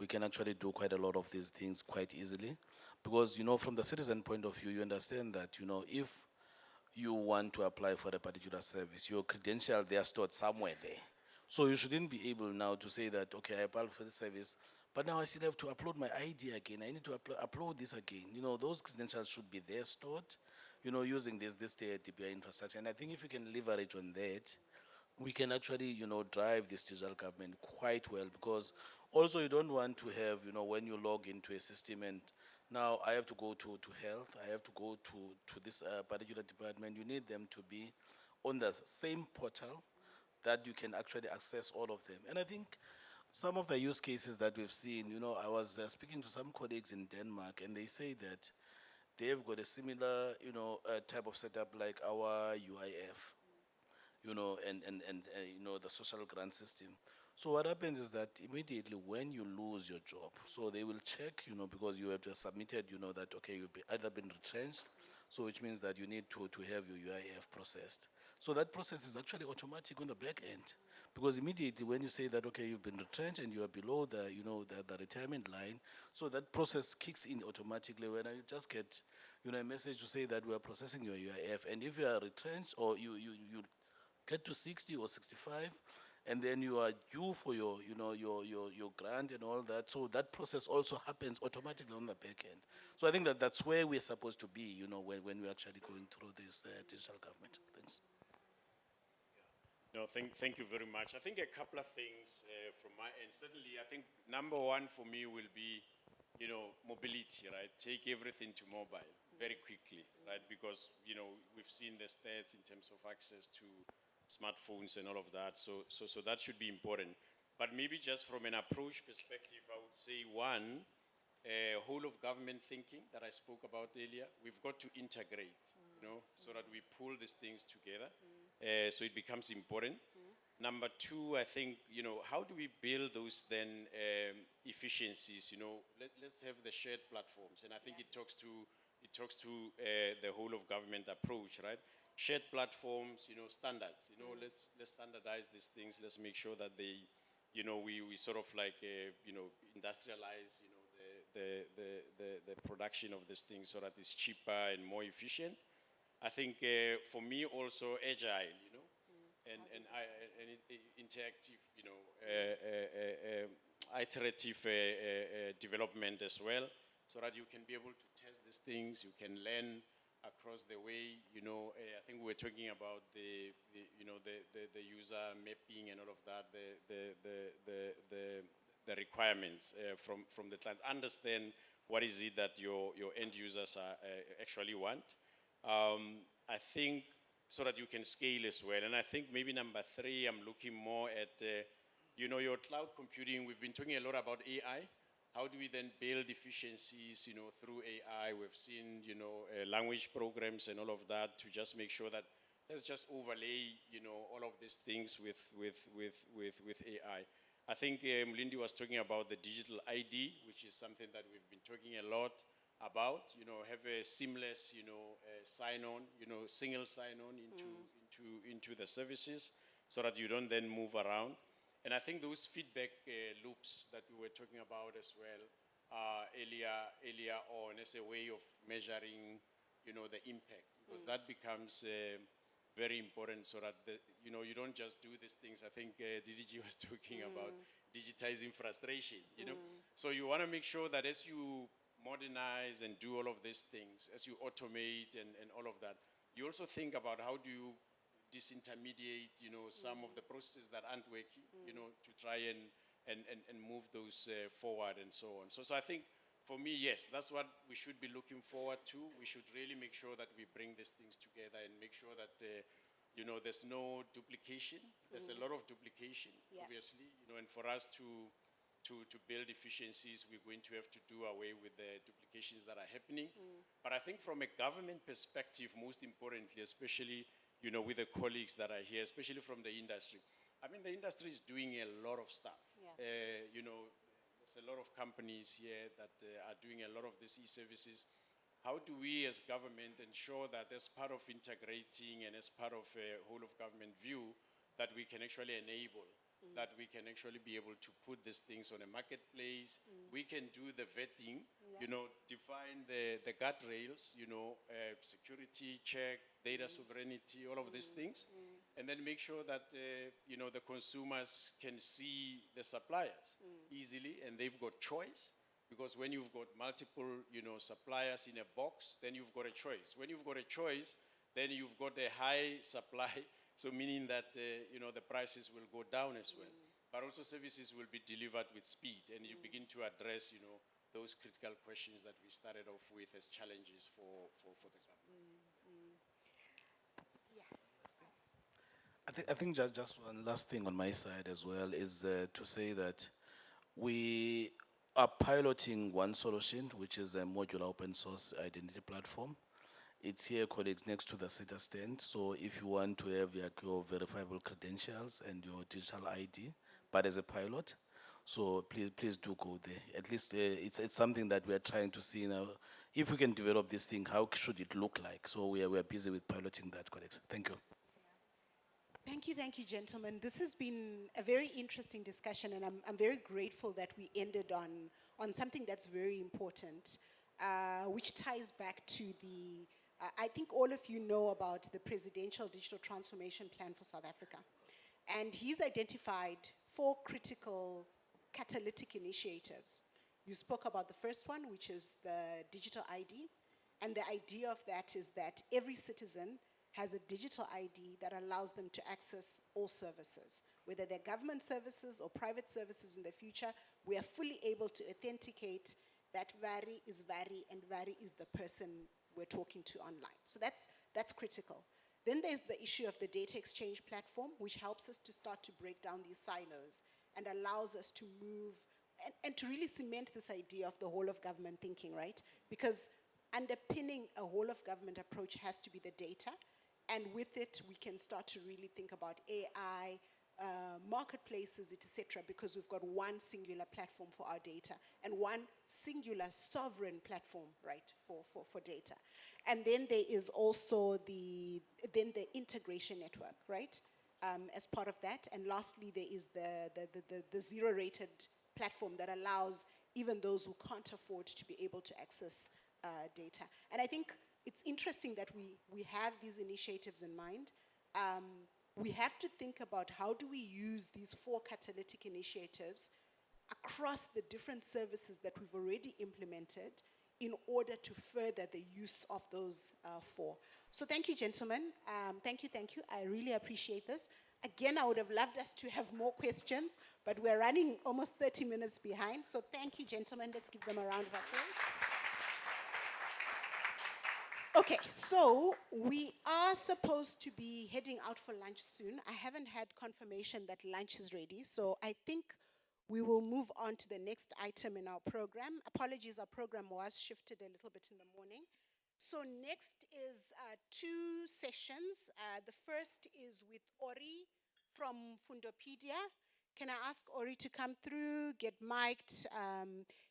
we can actually do quite a lot of these things quite easily. Because, from the citizen point of view, you understand that, if you want to apply for a particular service, your credentials, they are stored somewhere there. So you shouldn't be able now to say that, okay, I applied for the service, but now I still have to upload my ID again. I need to upload this again. Those credentials should be there stored, using this DPI infrastructure. And I think if we can leverage on that, we can actually, drive this digital government quite well, because also you don't want to have, when you log into a system and now I have to go to health, I have to go to this particular department, you need them to be on the same portal that you can actually access all of them. And I think some of the use cases that we've seen, I was speaking to some colleagues in Denmark, and they say that they've got a similar, type of setup like our UIF. the social grant system. So what happens is that immediately when you lose your job, so they will check, because you have just submitted, that, okay, you've either been retrenched, so which means that you need to have your UIF processed. So that process is actually automatic on the back end. Because immediately when you say that, okay, you've been retrenched and you are below the retirement line, so that process kicks in automatically when you just get, a message to say that we are processing your UIF. And if you are retrenched or you get to 60 or 65, and then you are due for your grant and all that. So that process also happens automatically on the back end. So I think that that's where we're supposed to be, when we're actually going through this digital government. Thanks. No, thank you very much. I think a couple of things from my end. Certainly, I think number one for me will be, mobility, right? Take everything to mobile very quickly, right? Because, we've seen the stats in terms of access to smartphones and all of that. So that should be important. But maybe just from an approach perspective, I would say one, whole of government thinking that I spoke about earlier. We've got to integrate, so that we pull these things together. So it becomes important. Number two, I think, how do we build those then efficiencies? Let's have the shared platforms, and I think it talks to the whole of government approach, right? Shared platforms, standards. Let's standardize these things. Let's make sure that they, we sort of like, industrialize, the production of these things so that it's cheaper and more efficient. I think for me also agile, and interactive, iterative development as well, so that you can be able to test these things, you can learn across the way. I think we were talking about the user mapping and all of that, the requirements from the clients. Understand what is it that your end users actually want. I think so that you can scale as well. And I think maybe number three, I'm looking more at, your cloud computing. We've been talking a lot about AI. How do we then build efficiencies, through AI? We've seen, language programs and all of that to just make sure that let's just overlay, all of these things with AI. I think Lindy was talking about the digital ID, which is something that we've been talking a lot about, have a seamless, sign-on, single sign-on into the services so that you don't then move around. And I think those feedback loops that we were talking about as well earlier on as a way of measuring, the impact, because that becomes very important so that, you don't just do these things. I think DDG was talking about digitizing frustration, So you want to make sure that as you modernize and do all of these things, as you automate and all of that, you also think about how do you disintermediate, some of the processes that aren't working, to try and move those forward and so on. So I think for me, yes, that's what we should be looking forward to. We should really make sure that we bring these things together and make sure that, there's no duplication. There's a lot of duplication, obviously, and for us to build efficiencies, we're going to have to do away with the duplications that are happening. But I think from a government perspective, most importantly, especially, with the colleagues that are here, especially from the industry. I mean, the industry is doing a lot of stuff. There's a lot of companies here that are doing a lot of these e-services. How do we as government ensure that as part of integrating and as part of a whole of government view, that we can actually enable, that we can actually be able to put these things on a marketplace. We can do the vetting, define the guardrails, security check, data sovereignty, all of these things, and then make sure that, the consumers can see the suppliers easily and they've got choice. Because when you've got multiple, suppliers in a box, then you've got a choice. When you've got a choice, then you've got a high supply. So meaning that, the prices will go down as well. But also services will be delivered with speed, and you begin to address, those critical questions that we started off with as challenges for the government. I think just one last thing on my side as well is to say that we are piloting one solution, which is a modular open source identity platform. It's here, colleagues, next to the SITA stand. So if you want to have your verifiable credentials and your digital ID, but as a pilot, so please do go there. At least it's something that we are trying to see now. If we can develop this thing, how should it look like? So we are busy with piloting that, colleagues. Thank you. Thank you, gentlemen. This has been a very interesting discussion, and I'm very grateful that we ended on something that's very important, which ties back to the, I think all of you know about the Presidential Digital Transformation Plan for South Africa. And he's identified 4 critical catalytic initiatives. You spoke about the first one, which is the digital ID. And the idea of that is that every citizen has a digital ID that allows them to access all services. Whether they're government services or private services in the future, we are fully able to authenticate that Vari is Vari and Vari is the person we're talking to online. So that's critical. Then there's the issue of the data exchange platform, which helps us to start to break down these silos and allows us to move and to really cement this idea of the whole of government thinking, right? Because underpinning a whole of government approach has to be the data. And with it, we can start to really think about AI, marketplaces, etc., because we've got one singular platform for our data and one singular sovereign platform, right, for data. And then there is also the integration network, right, as part of that. And lastly, there is the zero-rated platform that allows even those who can't afford to be able to access data. And I think it's interesting that we have these initiatives in mind. We have to think about how do we use these 4 catalytic initiatives across the different services that we've already implemented in order to further the use of those 4. So thank you, gentlemen. Thank you. I really appreciate this. Again, I would have loved us to have more questions, but we're running almost 30 minutes behind. So thank you, gentlemen. Let's give them a round of applause. Okay, so we are supposed to be heading out for lunch soon. I haven't had confirmation that lunch is ready, so I think we will move on to the next item in our program. Apologies, our program was shifted a little bit in the morning. So next is 2 sessions. The first is with Ori from Fundopedia. Can I ask Ori to come through, get mic'd?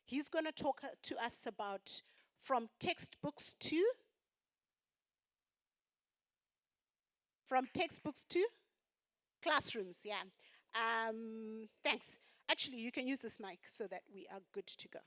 He's going to talk to us about from textbooks to classrooms, yeah. Thanks. Actually, you can use this mic so that we are good to go.